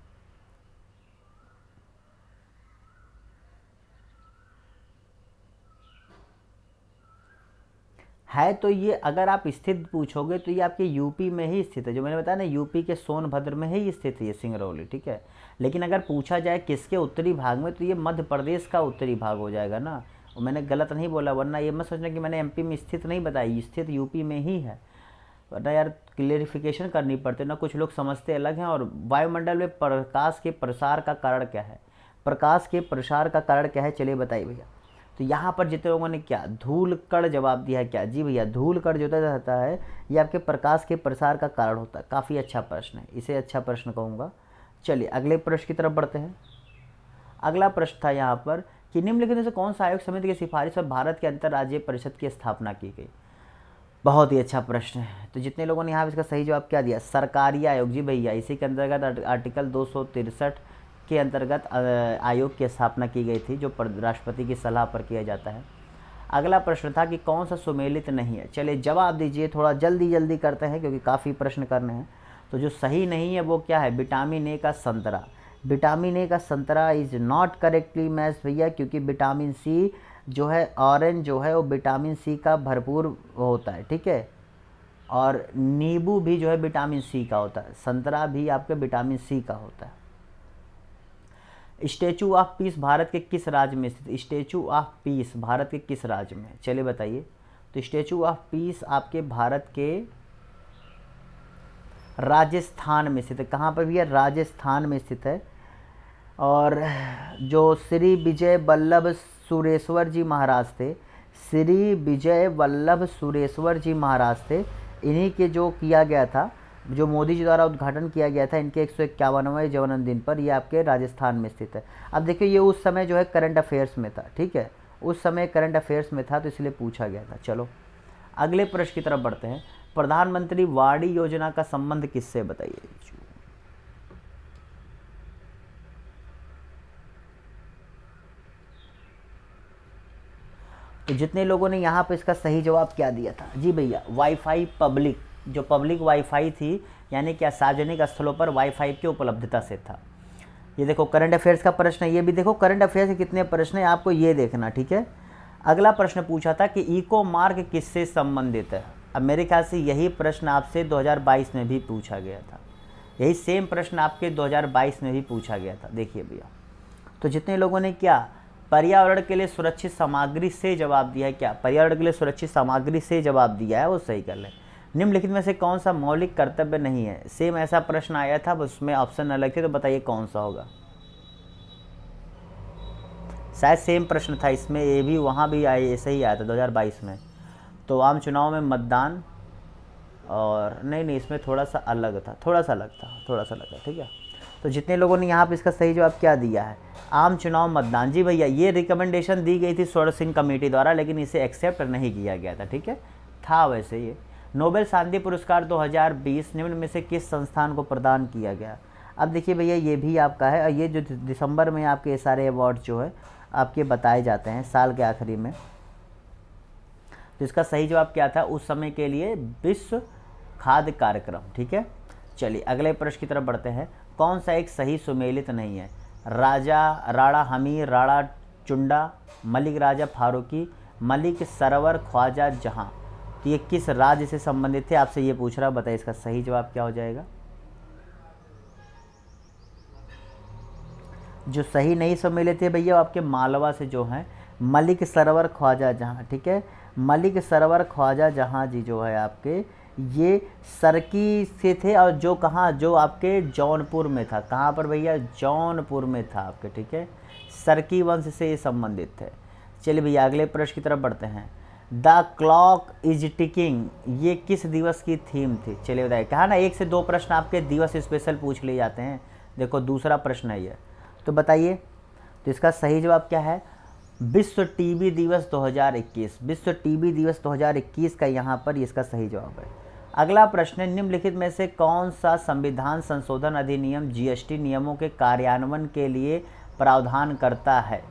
है तो ये अगर आप स्थित पूछोगे तो ये आपके यूपी में ही स्थित है, जो मैंने बताया ना यूपी के सोनभद्र में ही स्थित है ये सिंगरौली, ठीक है। लेकिन अगर पूछा जाए किसके उत्तरी भाग में तो ये मध्य प्रदेश का उत्तरी भाग हो जाएगा ना, और मैंने गलत नहीं बोला, वरना ये मत सोचना कि मैंने एमपी में स्थित नहीं बताई, स्थित यूपी में ही है, वरना यार क्लियरिफिकेशन करनी पड़ती ना, कुछ लोग समझते अलग हैं। और वायुमंडल में प्रकाश के प्रसार का कारण क्या है, प्रकाश के प्रसार का कारण क्या है, चलिए बताइए भैया। तो यहाँ पर जितने लोगों ने क्या धूल कण जवाब दिया है, क्या जी भैया धूल कण जो रहता है ये आपके प्रकाश के प्रसार का कारण होता है। काफ़ी अच्छा प्रश्न है, इसे अच्छा प्रश्न कहूँगा। चलिए अगले प्रश्न की तरफ बढ़ते हैं। अगला प्रश्न था यहाँ पर कि निम्नलिखित में से कौन सा आयोग समिति की सिफारिश पर भारत के अंतर्राज्यीय परिषद की स्थापना की गई। बहुत ही अच्छा प्रश्न है। तो जितने लोगों ने यहाँ इसका सही जवाब क्या दिया, सरकारी आयोग जी भैया, इसी के अंतर्गत आर्टिकल 263 के अंतर्गत आयोग की स्थापना की गई थी, जो राष्ट्रपति की सलाह पर किया जाता है। अगला प्रश्न था कि कौन सा सुमेलित नहीं है। चलिए जवाब दीजिए, थोड़ा जल्दी जल्दी करते हैं क्योंकि काफ़ी प्रश्न करने हैं। तो जो सही नहीं है वो क्या है, विटामिन ए का संतरा। विटामिन ए का संतरा इज़ नॉट करेक्टली मैच भैया, क्योंकि विटामिन सी जो है ऑरेंज जो है वो विटामिन सी का भरपूर होता है, ठीक है। और नींबू भी जो है विटामिन सी का होता है, संतरा भी आपके विटामिन सी का होता है। स्टैचू ऑफ पीस भारत के किस राज्य में स्थित? स्टैचू ऑफ पीस भारत के किस राज्य में, चलिए बताइए। तो स्टैचू ऑफ पीस आपके भारत के राजस्थान में स्थित है। कहाँ पर भैया? राजस्थान में स्थित है। और जो श्री विजय वल्लभ सुरेश्वर जी महाराज थे, श्री विजय वल्लभ सुरेश्वर जी महाराज थे, इन्हीं के जो किया गया था, जो मोदी जी द्वारा उद्घाटन किया गया था इनके 151वें जन्मदिन पर, ये आपके राजस्थान में स्थित है। अब देखिए ये उस समय जो है करंट अफेयर्स में था, ठीक है, उस समय करंट अफेयर्स में था तो इसलिए पूछा गया था। चलो अगले प्रश्न की तरफ बढ़ते हैं। प्रधानमंत्री वाड़ी योजना का संबंध किससे, बताइए। तो जितने लोगों ने यहाँ पे इसका सही जवाब क्या दिया था, जी भैया, वाईफाई पब्लिक, जो पब्लिक वाईफाई थी, यानी क्या सार्वजनिक स्थलों पर वाईफाई की उपलब्धता से था। ये देखो करंट अफेयर्स का प्रश्न है, ये भी देखो करंट अफेयर्स के कितने प्रश्न है आपको ये देखना, ठीक है। अगला प्रश्न पूछा था कि इको मार्ग किससे संबंधित है। अब मेरे ख्याल से यही प्रश्न आपसे 2022 में भी पूछा गया था, यही सेम प्रश्न आपके 2022 में भी पूछा गया था। देखिए भैया, तो जितने लोगों ने क्या पर्यावरण के लिए सुरक्षित सामग्री से जवाब दिया है, क्या पर्यावरण के लिए सुरक्षित सामग्री से जवाब दिया है, वो सही कर लें। निम्नलिखित में से कौन सा मौलिक कर्तव्य नहीं है। सेम ऐसा प्रश्न आया था, उसमें ऑप्शन अलग थे, तो बताइए कौन सा होगा। शायद सेम प्रश्न था इसमें, ये भी वहाँ भी ऐसे ही आया था 2022 में। तो आम चुनाव में मतदान, और नहीं इसमें थोड़ा सा अलग था, थोड़ा सा अलग था, ठीक है। तो जितने लोगों ने यहाँ पे इसका सही जवाब क्या दिया है, आम चुनाव मतदान। जी भैया, ये रिकमेंडेशन दी गई थी स्वर्ण सिंह कमेटी द्वारा, लेकिन इसे एक्सेप्ट नहीं किया गया था, ठीक है, था वैसे ये। नोबेल शांति पुरस्कार 2020 निम्न में से किस संस्थान को प्रदान किया गया। अब देखिए भैया, ये भी आपका है, और ये जो दिसंबर में आपके ये सारे अवार्ड जो है आपके बताए जाते हैं साल के आखिरी में। तो इसका सही जवाब क्या था उस समय के लिए, विश्व खाद्य कार्यक्रम, ठीक है। चलिए अगले प्रश्न की तरफ बढ़ते हैं। कौन सा एक सही सुमेलित नहीं है। राजा राणा हमीर राणा चुंडा, मलिक राजा फारूकी, मलिक सरवर ख्वाजा जहां। तो ये किस राज्य से संबंधित थे, आपसे ये पूछ रहा, बताइए इसका सही जवाब क्या हो जाएगा। जो सही नहीं सम्मिलित थे भैया आपके मालवा से जो हैं, मलिक सरवर ख्वाजा जहाँ, ठीक है, मलिक सरवर ख्वाजा जहाँ जी जो है आपके, ये सरकी से थे, और जो कहाँ, जो आपके जौनपुर में था। कहाँ पर भैया, जौनपुर में था आपके, ठीक है, सरकी वंश से ये संबंधित थे। चलिए भैया अगले प्रश्न की तरफ बढ़ते हैं। द क्लॉक इज टिकिंग, ये किस दिवस की थीम थी। चलिए बताइए, कहा ना 1 से 2 प्रश्न आपके दिवस स्पेशल पूछ लिए जाते हैं। देखो दूसरा प्रश्न है ये, तो बताइए। तो इसका सही जवाब क्या है, विश्व टीबी दिवस 2021, विश्व टीबी दिवस 2021 का यहाँ पर इसका सही जवाब है। अगला प्रश्न है, निम्नलिखित में से कौन सा संविधान संशोधन अधिनियम जीएसटी नियमों के कार्यान्वयन के लिए प्रावधान करता है।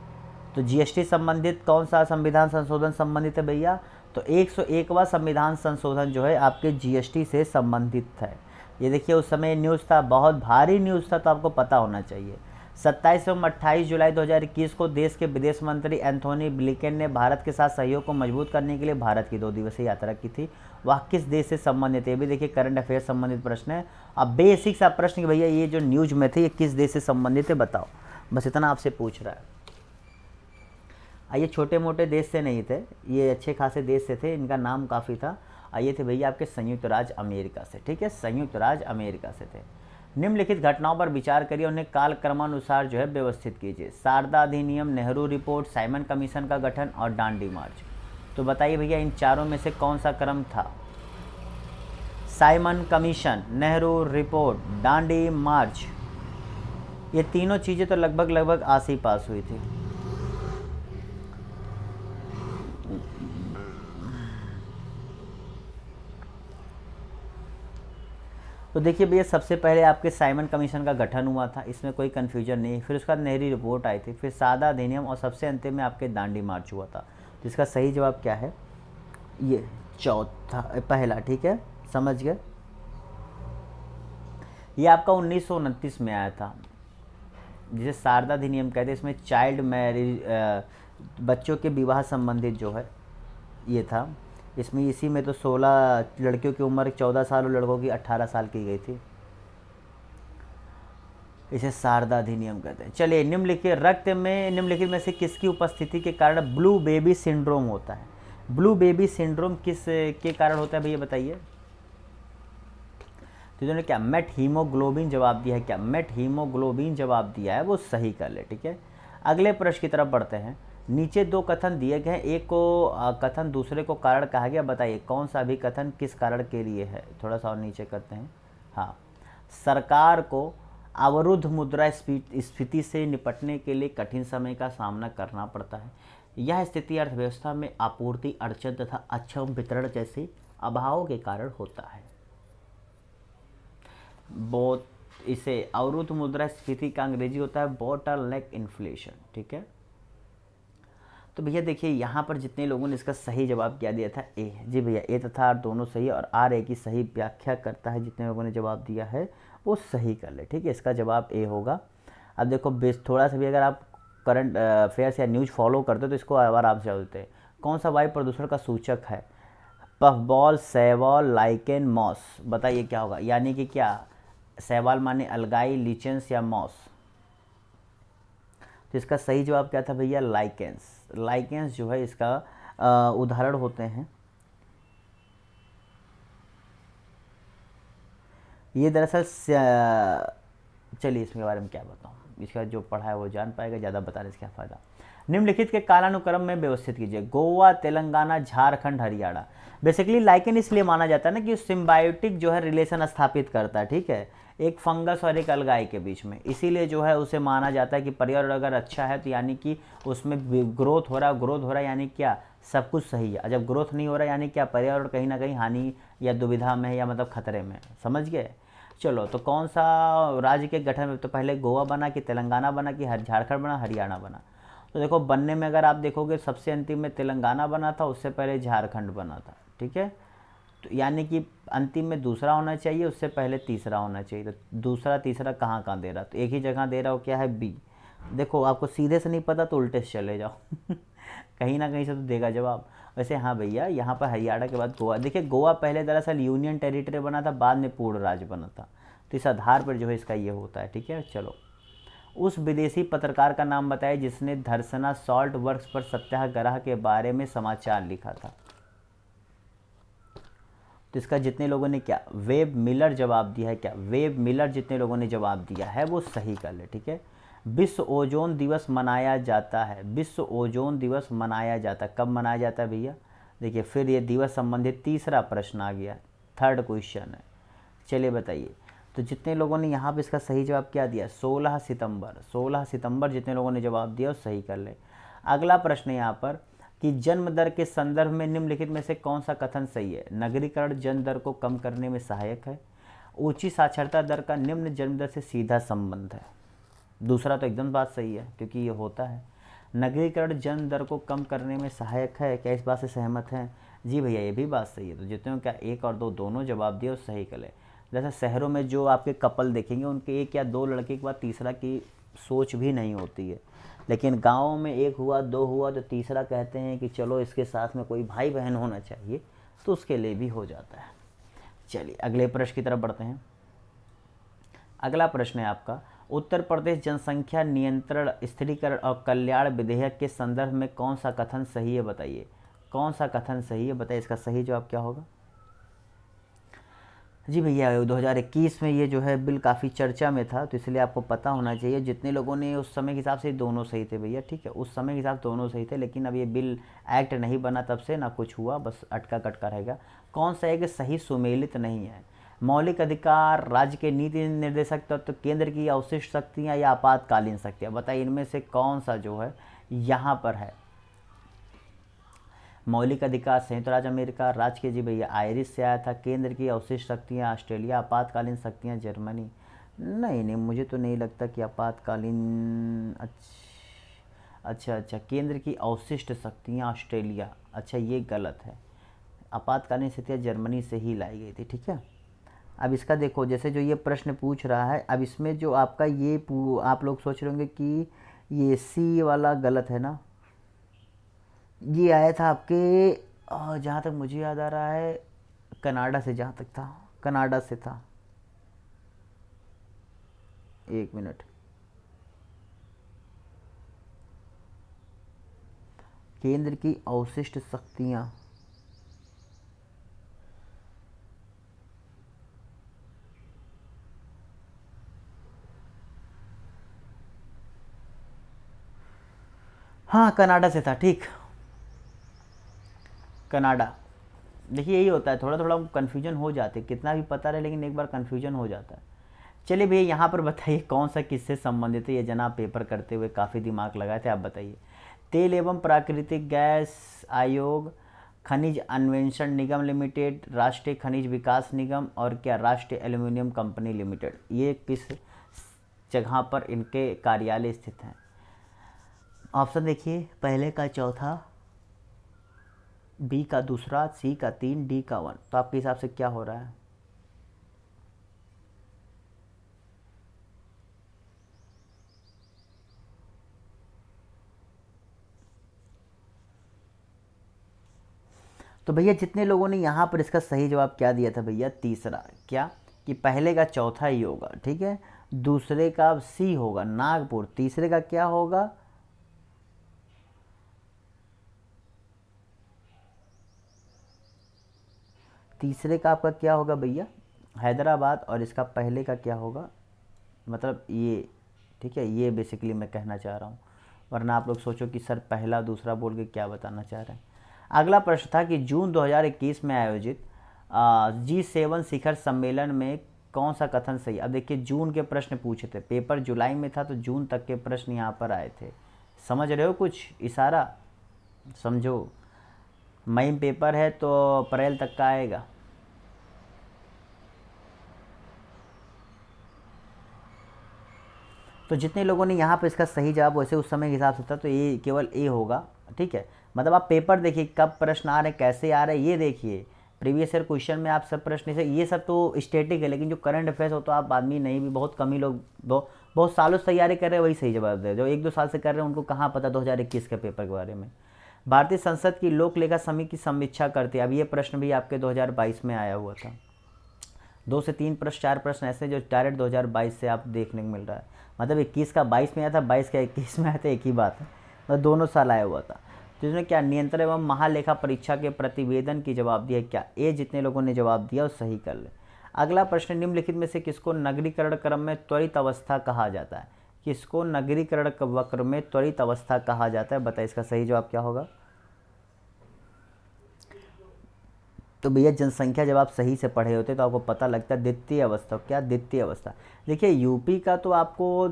तो जीएसटी संबंधित कौन सा संविधान संशोधन संबंधित है भैया, तो 101वां संविधान संशोधन जो है आपके जीएसटी से संबंधित है। ये देखिए उस समय न्यूज़ था, बहुत भारी न्यूज़ था, तो आपको पता होना चाहिए। 27 एवं 28 जुलाई 2021 को देश के विदेश मंत्री एंथोनी ब्लिंकन ने भारत के साथ सहयोग को मजबूत करने के लिए भारत की 2 दिवसीय यात्रा की थी। वह किस देश से संबंधित है, भी देखिए करंट अफेयर संबंधित प्रश्न है। अब बेसिक सा प्रश्न कि भैया ये जो न्यूज में थे ये किस देश से संबंधित है, बताओ, बस इतना आपसे पूछ रहा है। ये छोटे मोटे देश से नहीं थे, ये अच्छे खासे देश से थे, इनका नाम काफ़ी था। ये थे भैया आपके संयुक्त राज्य अमेरिका से, ठीक है, संयुक्त राज्य अमेरिका से थे। निम्नलिखित घटनाओं पर विचार करिए, उन्हें काल क्रमानुसार जो है व्यवस्थित कीजिए। शारदा अधिनियम, नेहरू रिपोर्ट, साइमन कमीशन का गठन और दांडी मार्च। तो बताइए भैया इन चारों में से कौन सा क्रम था। Simon commission, Nehru report, Dandi march, ये तीनों चीज़ें तो लगभग आस ही पास हुई थी। तो देखिए भैया सबसे पहले आपके साइमन कमीशन का गठन हुआ था, इसमें कोई कन्फ्यूजन नहीं। फिर उसका नेहरू रिपोर्ट आई थी, फिर सादा अधिनियम, और सबसे अंतिम में आपके दांडी मार्च हुआ था। तो इसका सही जवाब क्या है, ये चौथा पहला, ठीक है, समझ गए। ये आपका 1929 में आया था, जिसे शारदा अधिनियम कहते हैं। इसमें चाइल्ड मैरिज, बच्चों के विवाह संबंधित जो है ये था। इसमें इसी में तो 16 लड़कियों की उम्र 14 साल और लड़कों की 18 साल की गई थी। इसे शारदा अधिनियम कहते हैं। चलिए, निम्नलिखित में से किसकी उपस्थिति के कारण ब्लू बेबी सिंड्रोम होता है? ब्लू बेबी सिंड्रोम किस के कारण होता है भैया बताइए? तो इन्होंने क्या मेट हीमोग्लोबिन जवाब दिया है, क्या मेट हीमोग्लोबिन जवाब दिया है, वो सही कर ले। ठीक है, अगले प्रश्न की तरफ बढ़ते हैं। नीचे दो कथन दिए गए हैं, एक को कथन दूसरे को कारण कहा गया, बताइए कौन सा भी कथन किस कारण के लिए है? थोड़ा सा और नीचे करते हैं। हाँ, सरकार को अवरुद्ध मुद्रास्फीति से निपटने के लिए कठिन समय का सामना करना पड़ता है। यह स्थिति अर्थव्यवस्था में आपूर्ति अड़चन तथा अक्षम वितरण जैसे अभावों के कारण होता है। बहुत इसे अवरुद्ध मुद्रास्फीति का अंग्रेजी होता है बॉटलनेक इन्फ्लेशन। ठीक है, तो भैया देखिए यहाँ पर जितने लोगों ने इसका सही जवाब क्या दिया था, ए। जी भैया, ए तथा आर दोनों सही है और आर ए की सही व्याख्या करता है। जितने लोगों ने जवाब दिया है वो सही कर ले। ठीक है, इसका जवाब ए होगा। अब देखो बेस थोड़ा सा भी अगर आप करंट अफेयर्स या न्यूज़ फॉलो करते हो तो इसको आराम से बोलते हैं। कौन सा वायु प्रदूषण का सूचक है? पफबॉल, शैवाल, लाइकेन, मॉस। बताइए क्या होगा? यानी कि क्या शैवाल माने अलगाई, लीचेंस या मॉस? तो इसका सही जवाब क्या था भैया? लाइकेंस। लाइकेंस जो है इसका उदाहरण होते हैं। ये दरअसल चलिए इसके बारे में क्या बताऊँ, इसका जो पढ़ा है वो जान पाएगा, ज़्यादा बताने से क्या फ़ायदा। निम्नलिखित के कालानुक्रम में व्यवस्थित कीजिए। गोवा, तेलंगाना, झारखंड, हरियाणा। बेसिकली लाइकेन इसलिए माना जाता है ना कि सिम्बायोटिक जो है रिलेशन स्थापित करता है। ठीक है, एक फंगस और एक अलगाई के बीच में, इसीलिए जो है उसे माना जाता है कि पर्यावरण अगर अच्छा है तो यानी कि उसमें ग्रोथ हो रहा है, यानी क्या सब कुछ सही है। और जब ग्रोथ नहीं हो रहा यानी क्या पर्यावरण कहीं ना कहीं हानि या दुविधा में है या मतलब खतरे में। समझ गए? चलो, तो कौन सा राज्य के गठन में तो पहले गोवा बना कि तेलंगाना बना कि झारखंड बना, हरियाणा बना? तो देखो बनने में अगर आप देखोगे सबसे अंतिम में तेलंगाना बना था, उससे पहले झारखंड बना था। ठीक है, तो यानी कि अंतिम में दूसरा होना चाहिए, उससे पहले तीसरा होना चाहिए। तो दूसरा तीसरा कहाँ कहाँ दे रहा? तो एक ही जगह दे रहा हो, क्या है? बी। देखो आपको सीधे से नहीं पता तो उल्टे से चले जाओ कहीं ना कहीं से तो देगा जवाब। वैसे हाँ भैया, यहाँ पर हरियाणा के बाद गोवा। देखिए गोवा पहले दरअसल यूनियन टेरिटरी बना था, बाद में पूर्ण राज्य बना था। तो इस आधार पर जो है इसका ये होता है। ठीक है, चलो, उस विदेशी पत्रकार का नाम बताइए जिसने धरसना सॉल्ट वर्क्स पर सत्याग्रह के बारे में समाचार लिखा था। तो इसका जितने लोगों ने क्या वेब मिलर जवाब दिया है, क्या वेब मिलर जितने लोगों ने जवाब दिया है वो सही कर ले। ठीक है, विश्व ओजोन दिवस मनाया जाता है। विश्व ओजोन दिवस मनाया जाता है, कब मनाया जाता है भैया? देखिए फिर ये दिवस संबंधित तीसरा प्रश्न आ गया, थर्ड क्वेश्चन है। चलिए बताइए, तो जितने लोगों ने यहाँ पे इसका सही जवाब क्या दिया? 16 सितंबर। 16 सितंबर जितने लोगों ने जवाब दिया वो सही कर ले। अगला प्रश्न है यहाँ पर कि जन्म दर के संदर्भ में निम्नलिखित में से कौन सा कथन सही है? नगरीकरण जन्म दर को कम करने में सहायक है। ऊंची साक्षरता दर का निम्न जन्म दर से सीधा संबंध है। दूसरा तो एकदम बात सही है क्योंकि ये होता है। नगरीकरण जन्म दर को कम करने में सहायक है, क्या इस बात से सहमत हैं? जी भैया, ये भी बात सही है। तो जितने क्या एक और दो दोनों जवाब दिए और सही कर ले। जैसे शहरों में जो आपके कपल देखेंगे उनके एक या दो लड़के के बाद तीसरा की सोच भी नहीं होती है, लेकिन गाँव में एक हुआ दो हुआ तो तीसरा कहते हैं कि चलो इसके साथ में कोई भाई बहन होना चाहिए, तो उसके लिए भी हो जाता है। चलिए अगले प्रश्न की तरफ बढ़ते हैं। अगला प्रश्न है आपका, उत्तर प्रदेश जनसंख्या नियंत्रण, स्थिरीकरण और कल्याण विधेयक के संदर्भ में कौन सा कथन सही है? बताइए कौन सा कथन सही है, बताइए इसका सही जवाब क्या होगा? जी भैया, 2021 में ये जो है बिल काफ़ी चर्चा में था, तो इसलिए आपको पता होना चाहिए। जितने लोगों ने उस समय के हिसाब से दोनों सही थे भैया। ठीक है, उस समय के हिसाब से दोनों सही थे, लेकिन अब ये बिल एक्ट नहीं बना तब से ना कुछ हुआ, बस अटका कटका रहेगा। कौन सा है कि सही सुमेलित नहीं है? मौलिक अधिकार, राज्य के नीति निर्देशक तत्व, केंद्र की अवशिष्ट शक्तियाँ या आपातकालीन शक्तियाँ? बताइए इनमें से कौन सा जो है यहाँ पर है? मौलिक अधिकार संयुक्त राज्य अमेरिका, राज्य के जी भैया आयरिश से आया था। केंद्र की अवशिष्ट शक्तियाँ ऑस्ट्रेलिया, आपातकालीन शक्तियाँ जर्मनी। नहीं नहीं, मुझे तो नहीं लगता कि आपातकालीन। अच्छा, केंद्र की अवशिष्ट शक्तियाँ ऑस्ट्रेलिया। अच्छा, ये गलत है, आपातकालीन शक्तियाँ जर्मनी से ही लाई गई थी। ठीक है, अब इसका देखो, जैसे जो ये प्रश्न पूछ रहा है, अब इसमें जो आपका ये आप लोग सोच रहे होंगे कि ये सी वाला गलत है ना। ये आया था आपके जहाँ तक मुझे याद आ रहा है कनाडा से, जहाँ तक था कनाडा से था। एक मिनट, केंद्र की अवशिष्ट शक्तियाँ, हाँ कनाडा से था, ठीक, कनाडा। देखिए यही होता है, थोड़ा थोड़ा कन्फ्यूजन हो जाते, कितना भी पता रहे लेकिन एक बार कन्फ्यूजन हो जाता है। चलिए भैया यहाँ पर बताइए कौन सा किससे संबंधित है, ये जनाब पेपर करते हुए काफ़ी दिमाग लगाए थे, आप बताइए। तेल एवं प्राकृतिक गैस आयोग, खनिज अन्वेषण निगम लिमिटेड, राष्ट्रीय खनिज विकास निगम, और क्या राष्ट्रीय एल्यूमिनियम कंपनी लिमिटेड, ये किस जगह पर इनके कार्यालय स्थित हैं? ऑप्शन देखिए, पहले का चौथा, बी का दूसरा, सी का तीन, डी का वन, तो आपके हिसाब से क्या हो रहा है? तो भैया जितने लोगों ने यहाँ पर इसका सही जवाब क्या दिया था भैया, तीसरा, क्या कि पहले का चौथा ही होगा, ठीक है, दूसरे का सी होगा नागपुर, तीसरे का क्या होगा, तीसरे का आपका क्या होगा भैया, हैदराबाद, और इसका पहले का क्या होगा, मतलब ये, ठीक है, ये बेसिकली मैं कहना चाह रहा हूँ, वरना आप लोग सोचो कि सर पहला दूसरा बोल के क्या बताना चाह रहे हैं। अगला प्रश्न था कि जून 2021 में आयोजित G7 शिखर सम्मेलन में कौन सा कथन सही। अब देखिए जून के प्रश्न पूछे थे, पेपर जुलाई में था तो जून तक के प्रश्न यहाँ पर आए थे, समझ रहे हो कुछ इशारा, समझो, मई में पेपर है तो अप्रैल तक का आएगा। तो जितने लोगों ने यहाँ पर इसका सही जवाब वैसे उस समय के हिसाब से था तो ये केवल ए होगा, ठीक है, मतलब आप पेपर देखिए कब प्रश्न आ रहे हैं, कैसे आ रहे हैं, ये देखिए प्रीवियस ईयर क्वेश्चन में आप सब प्रश्न से, ये सब तो स्टेटिक है, लेकिन जो करंट अफेयर्स हो तो आप आदमी नहीं भी, बहुत कम ही लोग बहुत सालों से तैयारी कर रहे हैं वही सही जवाब दे, जो एक दो साल से कर रहे हैं उनको कहाँ पता 2021 के पेपर के बारे में। भारतीय संसद की लोक लेखा समिति की समीक्षा करती है, अब ये प्रश्न भी आपके 2022 में आया हुआ था, 2 से 3 प्रश्न 4 प्रश्न ऐसे जो डायरेक्ट 2022 से आप देखने को मिल रहा है, मतलब 21 का 22 में आया था, 22 का 21 में आया था, एक ही बात है, मतलब दोनों साल आया हुआ था। तो इसमें क्या नियंत्रण एवं महालेखा परीक्षा के प्रतिवेदन की जवाब दिया, क्या ए जितने लोगों ने जवाब दिया वो सही कर ले। अगला प्रश्न, निम्नलिखित में से किसको नगरीकरण क्रम में त्वरित अवस्था कहा जाता है, किसको नगरीकरण वक्र में त्वरित अवस्था कहा जाता है, बताइए इसका सही जवाब क्या होगा। तो भैया जनसंख्या जब आप सही से पढ़े होते तो आपको पता लगता है द्वितीय अवस्था, क्या द्वितीय अवस्था। देखिए यूपी का तो आपको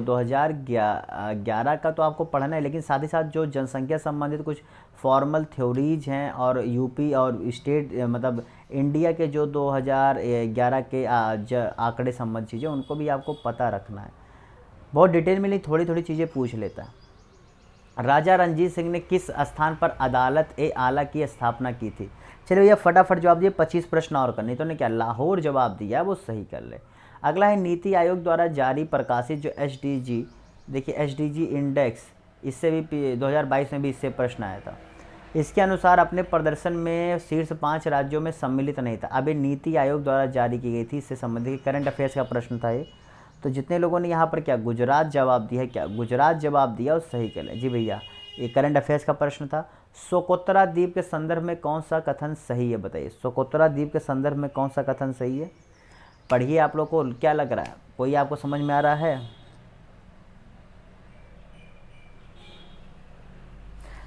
2011 का तो आपको पढ़ना है, लेकिन साथ ही साथ जो जनसंख्या संबंधित कुछ फॉर्मल थ्योरीज हैं और यूपी और स्टेट मतलब इंडिया के जो 2011 के आंकड़े संबंधित चीज़ें उनको भी आपको पता रखना है, बहुत डिटेल में नहीं, थोड़ी थोड़ी चीज़ें पूछ लेता है। राजा रणजीत सिंह ने किस स्थान पर अदालत ए आला की स्थापना की थी। चलिए भैया फटाफट जवाब दिए, 25 प्रश्न और करने, तो ने क्या लाहौर जवाब दिया वो सही कर ले। अगला है नीति आयोग द्वारा जारी प्रकाशित जो एसडीजी, देखिए एसडीजी इंडेक्स, इससे भी 2022 में भी इससे प्रश्न आया था, इसके अनुसार अपने प्रदर्शन में शीर्ष 5 राज्यों में सम्मिलित नहीं था। अब ये नीति आयोग द्वारा जारी की गई थी, इससे संबंधित करंट अफेयर्स का प्रश्न था ये। तो जितने लोगों ने यहाँ पर क्या गुजरात जवाब दिया है, क्या गुजरात जवाब दिया और सही कर लें। जी भैया ये करंट अफेयर्स का प्रश्न था। सोकोत्रा द्वीप के संदर्भ में कौन सा कथन सही है, बताइए सोकोत्रा द्वीप के संदर्भ में कौन सा कथन सही है। पढ़िए, आप लोग को क्या लग रहा है, कोई आपको समझ में आ रहा है।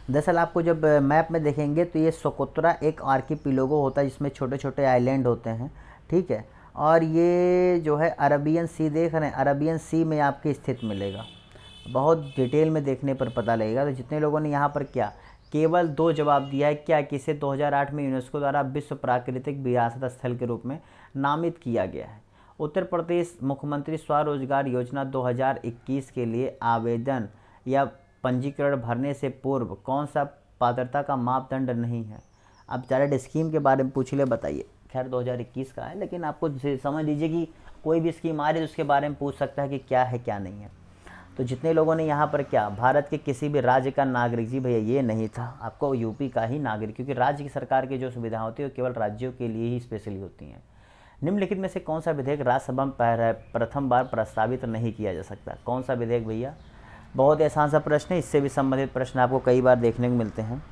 दरअसल आपको जब मैप में देखेंगे तो ये सोकोत्रा एक आर्किपिलोगो होता है जिसमें छोटे छोटे आइलैंड होते हैं, ठीक है, और ये जो है अरबियन सी देख रहे हैं, अरबियन सी में आपके स्थित मिलेगा, बहुत डिटेल में देखने पर पता लगेगा। तो जितने लोगों ने यहाँ पर क्या केवल 2 जवाब दिया है, क्या किसे 2008 में यूनेस्को द्वारा विश्व प्राकृतिक विरासत स्थल के रूप में नामित किया गया है। उत्तर प्रदेश मुख्यमंत्री स्वरोजगार योजना 2021 के लिए आवेदन या पंजीकरण भरने से पूर्व कौन सा पात्रता का मापदंड नहीं है। अब डायरेक्ट स्कीम के बारे में पूछ ले, बताइए, खैर 2021 का है लेकिन आपको समझ लीजिए कि कोई भी स्कीम आ रही है तो उसके बारे में पूछ सकता है कि क्या है क्या नहीं है। तो जितने लोगों ने यहाँ पर क्या, भारत के किसी भी राज्य का नागरिक, जी भैया ये नहीं था, आपको यूपी का ही नागरिक, क्योंकि राज्य की सरकार की जो सुविधा होती है वो केवल राज्यों के लिए ही स्पेशली होती हैं। निम्नलिखित में से कौन सा विधेयक राज्यसभा में प्रथम बार प्रस्तावित नहीं किया जा सकता? कौन सा विधेयक भैया? बहुत ही आसान सा प्रश्न है, इससे भी संबंधित प्रश्न आपको कई बार देखने को मिलते हैं।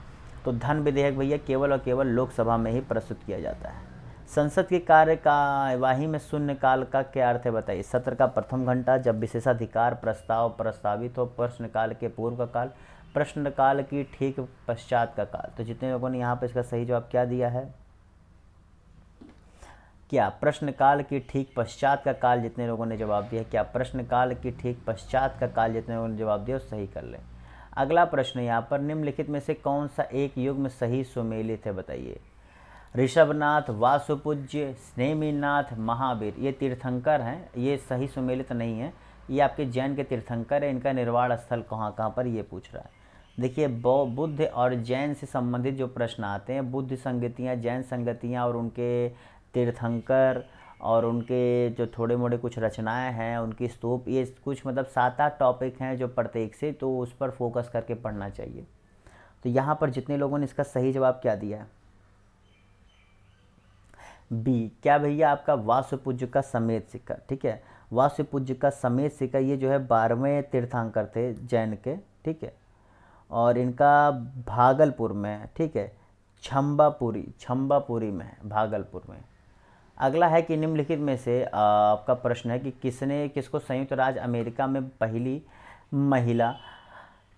तो धन विधेयक भैया केवल और केवल लोकसभा में ही प्रस्तुत किया जाता है। संसद के कार्यवाही में शून्यकाल का क्या अर्थ है बताइए? सत्र का प्रथम घंटा, जब विशेषाधिकार प्रस्ताव प्रस्तावित हो, प्रश्नकाल के पूर्व का काल, प्रश्नकाल की ठीक पश्चात का काल। तो जितने लोगों ने यहाँ पर इसका सही जवाब क्या दिया है? क्या प्रश्नकाल की ठीक पश्चात का काल जितने लोगों ने जवाब दिया? क्या प्रश्नकाल की ठीक पश्चात का काल जितने लोगों ने जवाब दिया सही कर लें। अगला प्रश्न यहाँ पर, निम्नलिखित में से कौन सा एक युग में सही सुमेलित है बताइए? ऋषभनाथ, वासुपूज्य, स्नेमिनाथ, महावीर, ये तीर्थंकर हैं, ये सही सुमेलित नहीं है, ये आपके जैन के तीर्थंकर है। इनका निर्वाण स्थल कहाँ कहाँ पर, ये पूछ रहा है। देखिए बुद्ध और जैन से संबंधित जो प्रश्न आते हैं, बुद्ध संगतियाँ, जैन संगतियाँ और उनके तीर्थंकर और उनके जो थोड़े मोड़े कुछ रचनाएं हैं, उनकी स्तूप, ये कुछ मतलब 7-8 टॉपिक हैं जो प्रत्येक से, तो उस पर फोकस करके पढ़ना चाहिए। तो यहाँ पर जितने लोगों ने इसका सही जवाब क्या दिया है? बी। क्या भैया आपका वासुपूज्य का समेत सिक्का, ठीक है, वासुपूज्य का समेत सिक्का, ये जो है 12वें तीर्थंकर थे जैन के, ठीक है, और इनका भागलपुर में, ठीक है, छम्बापुरी में, भागलपुर में। अगला है कि निम्नलिखित में से आपका प्रश्न है कि किसको संयुक्त राज्य अमेरिका में पहली महिला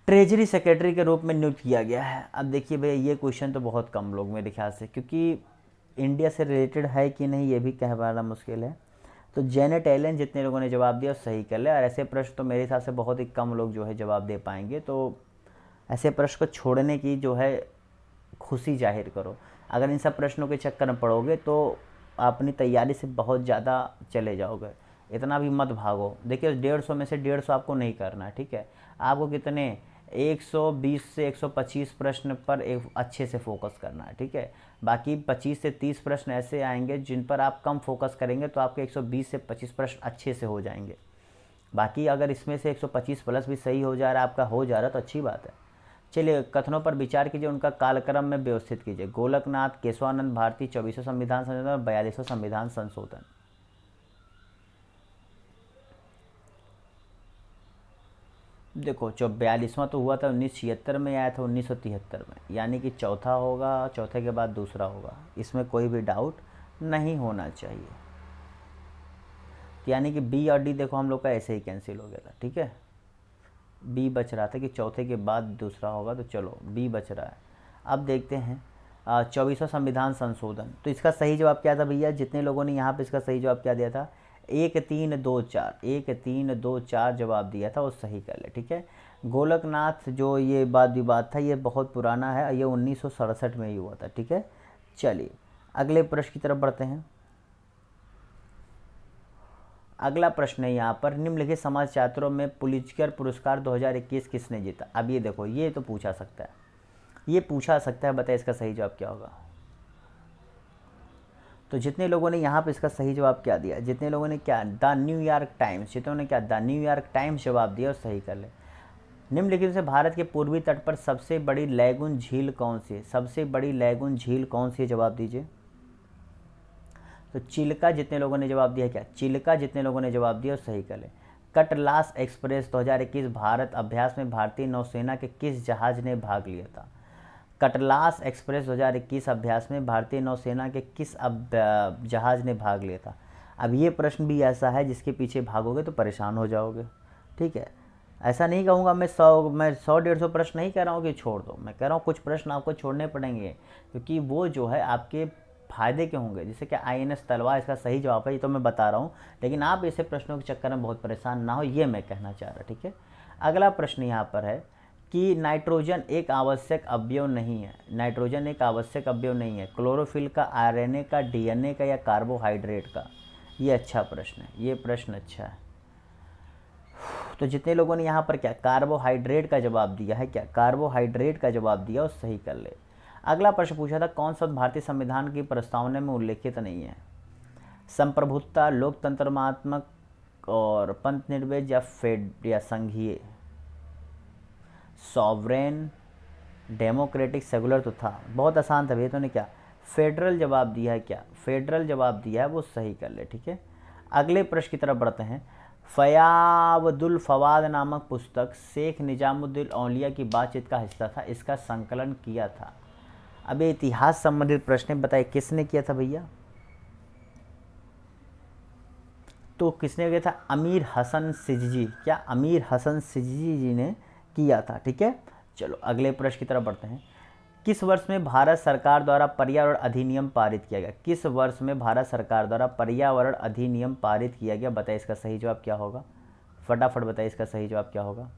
ट्रेजरी सेक्रेटरी के रूप में नियुक्त किया गया है? अब देखिए भैया ये क्वेश्चन तो बहुत कम लोग मेरे ख्याल से, क्योंकि इंडिया से रिलेटेड है कि नहीं ये भी कह पाना मुश्किल है। तो जेनेट एलन जितने लोगों ने जवाब दिया सही कर ले, और ऐसे प्रश्न तो मेरे हिसाब से बहुत ही कम लोग जो है जवाब दे पाएंगे। तो ऐसे प्रश्न को छोड़ने की जो है खुशी जाहिर करो। अगर इन सब प्रश्नों के चक्कर में पड़ोगे तो अपनी तैयारी से बहुत ज़्यादा चले जाओगे, इतना भी मत भागो। देखिए 150 में से 150 आपको नहीं करना है, ठीक है, आपको कितने 120 से 125 प्रश्न पर एक अच्छे से फोकस करना है, ठीक है। बाकी 25 से 30 प्रश्न ऐसे आएंगे जिन पर आप कम फोकस करेंगे तो आपके 120 से 25 प्रश्न अच्छे से हो जाएंगे। बाकी अगर इसमें से 125 प्लस भी सही हो जा रहा है, आपका हो जा रहा है, तो अच्छी बात है। चलिए कथनों पर विचार कीजिए, उनका कालक्रम में व्यवस्थित कीजिए। गोलकनाथ, केशवानंद भारती, 24वां संविधान संशोधन और 42वां संविधान संशोधन। देखो जो 42वां तो हुआ था 1976 में, आया था 1973 में, यानी कि चौथा होगा, चौथे के बाद दूसरा होगा, इसमें कोई भी डाउट नहीं होना चाहिए। तो यानी कि बी और डी देखो हम लोग का ऐसे ही कैंसिल हो गया था, ठीक है। बी बच रहा था कि चौथे के बाद दूसरा होगा, तो चलो बी बच रहा है। अब देखते हैं 24वां संविधान संशोधन। तो इसका सही जवाब क्या था भैया? जितने लोगों ने यहाँ पे इसका सही जवाब क्या दिया था? 1 3 2 4, 1 3 2 4 जवाब दिया था, वो सही कर ले, ठीक है। गोलकनाथ जो ये वाद विवाद था ये बहुत पुराना है, ये 1967 में ही हुआ था, ठीक है। चलिए अगले प्रश्न की तरफ बढ़ते हैं। अगला प्रश्न है यहाँ पर, निम्नलिखित समाचारों में पुलित्जर पुरस्कार 2021 किसने जीता? अब ये देखो ये तो पूछा सकता है, ये पूछा सकता है, बताइए इसका सही जवाब क्या होगा? तो जितने लोगों ने यहाँ पे इसका सही जवाब क्या दिया, जितने लोगों ने क्या द न्यूयॉर्क टाइम्स, जितने ने क्या द न्यूयॉर्क टाइम्स जवाब दिया और सही कर ले। निम्नलिखित से भारत के पूर्वी तट पर सबसे बड़ी लैगून झील कौन सी है? सबसे बड़ी लैगून झील कौन सी है, जवाब दीजिए। तो चिल्का जितने लोगों ने जवाब दिया, क्या चिल्का जितने लोगों ने जवाब दिया और सही कर ले। कटलास एक्सप्रेस 2021 भारत अभ्यास में भारतीय नौसेना के किस जहाज ने भाग लिया था? कटलास एक्सप्रेस 2021 अभ्यास में भारतीय नौसेना के किस जहाज ने भाग लिया था? अब ये प्रश्न भी ऐसा है जिसके पीछे भागोगे तो परेशान हो जाओगे, ठीक है। ऐसा नहीं कहूँगा मैं 100-150 प्रश्न नहीं कह रहा हूँ कि छोड़ दो, मैं कह रहा हूँ कुछ प्रश्न आपको छोड़ने पड़ेंगे, क्योंकि वो जो है आपके फायदे के होंगे। जैसे कि INS तलवार इसका सही जवाब है, ये तो मैं बता रहा हूँ, लेकिन आप ऐसे प्रश्नों के चक्कर में बहुत परेशान ना हो, ये मैं कहना चाह रहा, ठीक है। अगला प्रश्न यहाँ पर है कि नाइट्रोजन एक आवश्यक अवयव नहीं है। नाइट्रोजन एक आवश्यक अवयव नहीं है, क्लोरोफिल का, RNA का, DNA का या कार्बोहाइड्रेट का? ये अच्छा प्रश्न है, ये प्रश्न अच्छा है। तो जितने लोगों ने यहाँ पर क्या कार्बोहाइड्रेट का जवाब दिया है, क्या कार्बोहाइड्रेट का जवाब दिया और सही कर ले। अगला प्रश्न पूछा था कौन सा भारतीय संविधान की प्रस्तावना में उल्लेखित नहीं है? संप्रभुता, लोकतंत्रमात्मक और पंथ निर्वेद या फेड या संघीय, सॉवरेन, डेमोक्रेटिक, सेकुलर तो था, बहुत आसान था भैया। तो ने क्या फेडरल जवाब दिया है, क्या फेडरल जवाब दिया है, वो सही कर ले, ठीक है। अगले प्रश्न की तरफ बढ़ते हैं। फयावदुल फवाद नामक पुस्तक शेख निजामुद्दीन औलिया की बातचीत का हिस्सा था, इसका संकलन किया था। अब ये इतिहास संबंधित प्रश्न बताइए किसने किया था भैया। तो किसने किया था, अमीर हसन सिजजी, क्या अमीर हसन सिजजी जी ने किया था, ठीक है। चलो अगले प्रश्न की तरफ बढ़ते हैं। किस वर्ष में भारत सरकार द्वारा पर्यावरण अधिनियम पारित किया गया, किस वर्ष में भारत सरकार द्वारा पर्यावरण अधिनियम पारित किया गया, बताइए इसका सही जवाब क्या होगा, फटाफट बताइए इसका सही जवाब क्या होगा।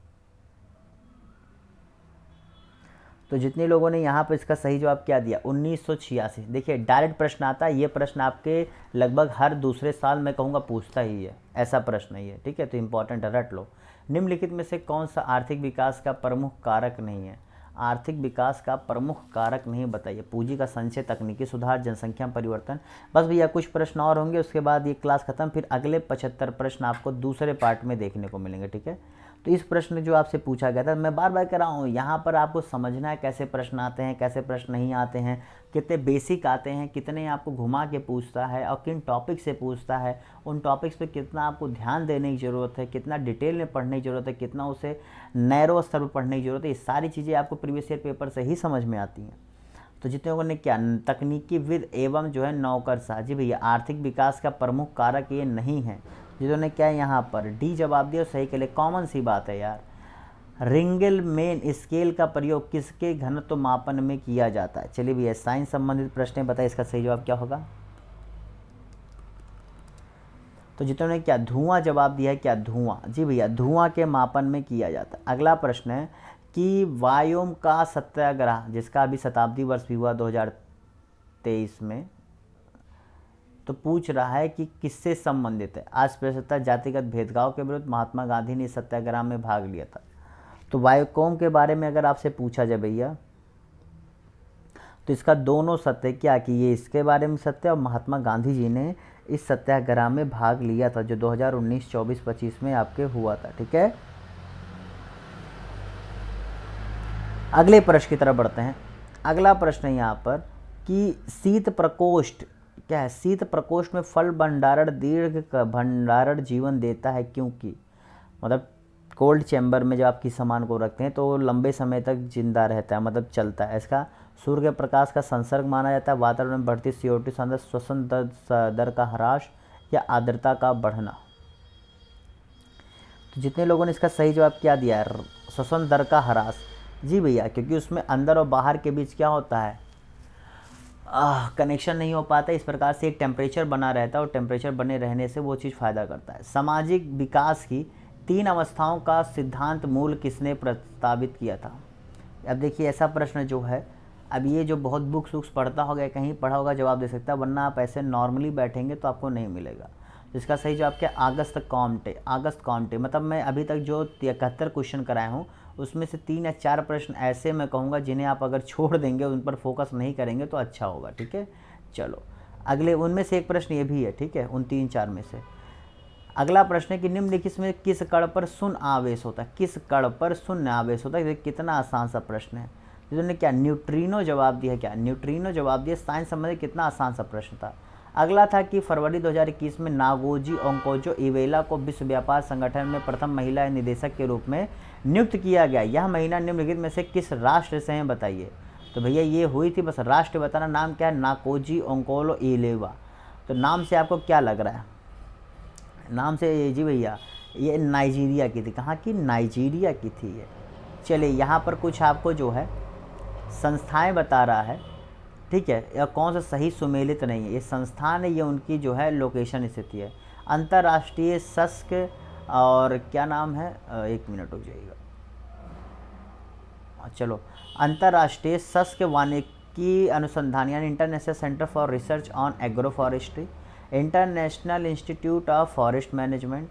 तो जितने लोगों ने यहाँ पर इसका सही जवाब क्या दिया, 1986। देखिए डायरेक्ट प्रश्न आता है, ये प्रश्न आपके लगभग हर दूसरे साल मैं कहूँगा पूछता ही है, ऐसा प्रश्न ही है, ठीक है। तो इंपॉर्टेंट है, रट लो। निम्नलिखित में से कौन सा आर्थिक विकास का प्रमुख कारक नहीं है, आर्थिक विकास का प्रमुख कारक नहीं, बताइए। पूंजी का संचय, तकनीकी सुधार, जनसंख्या में परिवर्तन। बस भैया कुछ प्रश्न और होंगे, उसके बाद ये क्लास खत्म, फिर अगले 75 प्रश्न आपको दूसरे पार्ट में देखने को मिलेंगे, ठीक है। तो इस प्रश्न जो आपसे पूछा गया था, मैं बार बार कह रहा हूँ, यहाँ पर आपको समझना है कैसे प्रश्न आते हैं, कैसे प्रश्न नहीं आते हैं, कितने बेसिक आते हैं, कितने आपको घुमा के पूछता है और किन टॉपिक से पूछता है, उन टॉपिक्स पे कितना आपको ध्यान देने की ज़रूरत है, कितना डिटेल में पढ़ने की ज़रूरत है, कितना उसे नैरो स्तर पर पढ़ने की ज़रूरत है। ये सारी चीज़ें आपको प्रीवियस ईयर पेपर से ही समझ में आती हैं। तो जितने लोगों ने क्या तकनीकी विद एवं जो है नौकरशाह, जी भैया आर्थिक विकास का प्रमुख कारक ये नहीं है। जिन्होंने क्या यहाँ पर डी जवाब दिया सही के लिए, कॉमन सी बात है यार। रिंगल मेन स्केल का प्रयोग किसके घनत्व मापन में किया जाता है। चलिए भैया साइंस संबंधित प्रश्न बताइए, इसका सही जवाब क्या होगा। तो जितने क्या धुआं जवाब दिया है, क्या धुआं, जी भैया धुआं के मापन में किया जाता है। अगला प्रश्न है कि वायोम का सत्याग्रह, जिसका अभी शताब्दी वर्ष भी हुआ 2023 में, तो पूछ रहा है कि किससे संबंधित है। अस्पृश्यता, जातिगत भेदभाव के विरुद्ध महात्मा गांधी ने सत्याग्रह में भाग लिया था। तो वायोकोम के बारे में अगर आपसे पूछा जाए भैया, तो इसका दोनों सत्य, क्या कि ये इसके बारे में सत्य और महात्मा गांधी जी ने इस सत्याग्रह में भाग लिया था, जो 2019, 24, 25 में आपके हुआ था, ठीक है। अगले प्रश्न की तरफ बढ़ते हैं। अगला प्रश्न है यहाँ पर कि शीत प्रकोष्ठ क्या है, शीत प्रकोष्ठ में फल भंडारण दीर्घ भंडारण जीवन देता है, क्योंकि मतलब कोल्ड चैम्बर में जब आप किसी सामान को रखते हैं तो लंबे समय तक जिंदा रहता है, मतलब चलता है। इसका सूर्य के प्रकाश का संसर्ग माना जाता है, वातावरण में बढ़ती CO2 सांद्रता, श्वसन दर का ह्रास या आर्द्रता का बढ़ना। तो जितने लोगों ने इसका सही जवाब क्या दिया है, श्वसन दर का ह्रास, जी भैया, क्योंकि उसमें अंदर और बाहर के बीच क्या होता है, कनेक्शन नहीं हो पाता, इस प्रकार से एक टेम्परेचर बना रहता है और टेम्परेचर बने रहने से वो चीज़ फ़ायदा करता है। सामाजिक विकास की 3 अवस्थाओं का सिद्धांत मूल किसने प्रस्तावित किया था। अब देखिए ऐसा प्रश्न जो है, अब ये जो बहुत बुक्स पढ़ता होगा, कहीं पढ़ा होगा जवाब दे सकता है, वरना आप ऐसे नॉर्मली बैठेंगे तो आपको नहीं मिलेगा। इसका सही जवाब क्या, अगस्त कॉम्टे। अगस्त कॉम्टे मतलब मैं अभी तक जो 73 क्वेश्चन कराया हूँ उसमें से 3 या 4 प्रश्न ऐसे मैं कहूँगा जिन्हें आप अगर छोड़ देंगे, उन पर फोकस नहीं करेंगे तो अच्छा होगा, ठीक है। चलो अगले, उनमें से एक प्रश्न ये भी है, ठीक है, उन 3-4 में से। अगला प्रश्न है कि निम्नलिखित में किस कण पर शून्य आवेश होता है, किस कण पर शून्य आवेश होता है। कितना आसान सा प्रश्न है। जिन्होंने क्या न्यूट्रिनो जवाब दिया, क्या न्यूट्रिनो जवाब दिया। साइंस संबंधित कितना आसान सा प्रश्न था। अगला था कि फरवरी 2021 में नागोजी ओंकोजो इवेला को विश्व व्यापार संगठन में प्रथम महिला निदेशक के रूप में नियुक्त किया गया। यह महीना निम्नलिखित में से किस राष्ट्र से है, बताइए। तो भैया ये हुई थी, बस राष्ट्र बताना। नाम क्या है, नाकोजी ओंकोलो इलेवा। तो नाम से आपको क्या लग रहा है, नाम से, जी भैया ये नाइजीरिया की थी। कहाँ की, नाइजीरिया की थी ये। चलिए यहाँ पर कुछ आपको जो है संस्थाएं बता रहा है, ठीक है, या कौन सा सही सुमेलित नहीं है। ये संस्थान है, ये उनकी जो है लोकेशन स्थिति है। अंतर्राष्ट्रीय शुष्क और क्या नाम है, 1 मिनट रुक जाइएगा, चलो, अंतर्राष्ट्रीय शुष्क वानिकी अनुसंधान यानी international centre for research on agro forestry, international institute of forest management,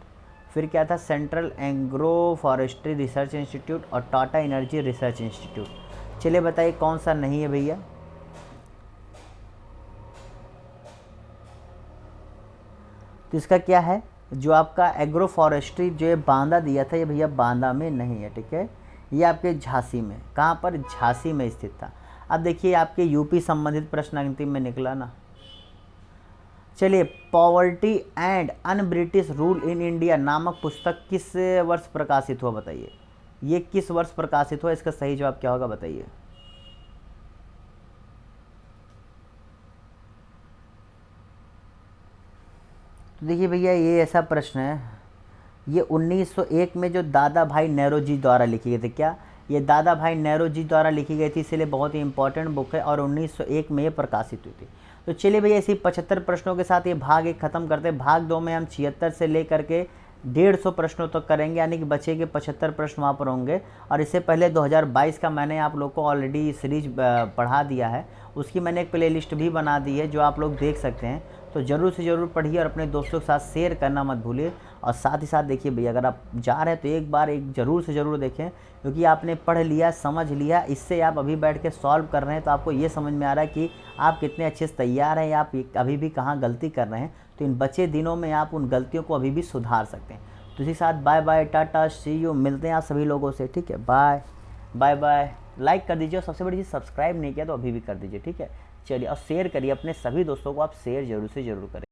फिर क्या था, central agro forestry research institute और टाटा एनर्जी रिसर्च इंस्टीट्यूट। चलिए बताइए कौन सा नहीं है भैया। तो इसका क्या है, जो आपका एग्रो फॉरेस्ट्री जो ये बांदा दिया था, ये भैया बांदा में नहीं है, ठीक है, ये आपके झांसी में, कहाँ पर, झांसी में स्थित था। अब देखिए आपके यूपी संबंधित प्रश्न अंतिम में निकला ना। चलिए, poverty and un British rule in India नामक पुस्तक किस वर्ष प्रकाशित हुआ बताइए। ये किस वर्ष प्रकाशित हुआ, इसका सही जवाब क्या होगा बताइए। तो देखिए भैया ये ऐसा प्रश्न है, ये 1901 में जो दादा भाई नेरोजी द्वारा लिखी गई थी, क्या ये दादा भाई नेरोजी द्वारा लिखी गई थी, इसलिए बहुत ही इंपॉर्टेंट बुक है और 1901 में ये प्रकाशित हुई थी। तो चलिए भैया इसी 75 प्रश्नों के साथ ये भाग 1 खत्म करते हैं। भाग 2 में हम 76 से लेकर के 150 प्रश्नों तक करेंगे, यानी कि बचे के 75 प्रश्न वहाँ पर होंगे। और इससे पहले 2022 का मैंने आप लोग को ऑलरेडी सीरीज पढ़ा दिया है, उसकी मैंने एक प्लेलिस्ट भी बना दी है जो आप लोग देख सकते हैं। तो ज़रूर से ज़रूर पढ़िए और अपने दोस्तों के साथ शेयर करना मत भूलिए। और साथ ही साथ देखिए भैया, अगर आप जा रहे हैं तो एक बार ज़रूर से ज़रूर देखें, क्योंकि आपने पढ़ लिया, समझ लिया, इससे आप अभी बैठ के सॉल्व कर रहे हैं तो आपको ये समझ में आ रहा है कि आप कितने अच्छे से तैयार हैं या आप अभी भी कहाँ गलती कर रहे हैं। तो इन बचे दिनों में आप उन गलतियों को अभी भी सुधार सकते हैं। तो इसी साथ bye bye, tata, see you, मिलते हैं आप सभी लोगों से, ठीक है, बाय बाय बाय। लाइक कर दीजिए और सबसे बड़ी चीज़ सब्सक्राइब नहीं किया तो अभी भी कर दीजिए, ठीक है। चलिए, और शेयर करिए अपने सभी दोस्तों को, आप शेयर जरूर से ज़रूर करें।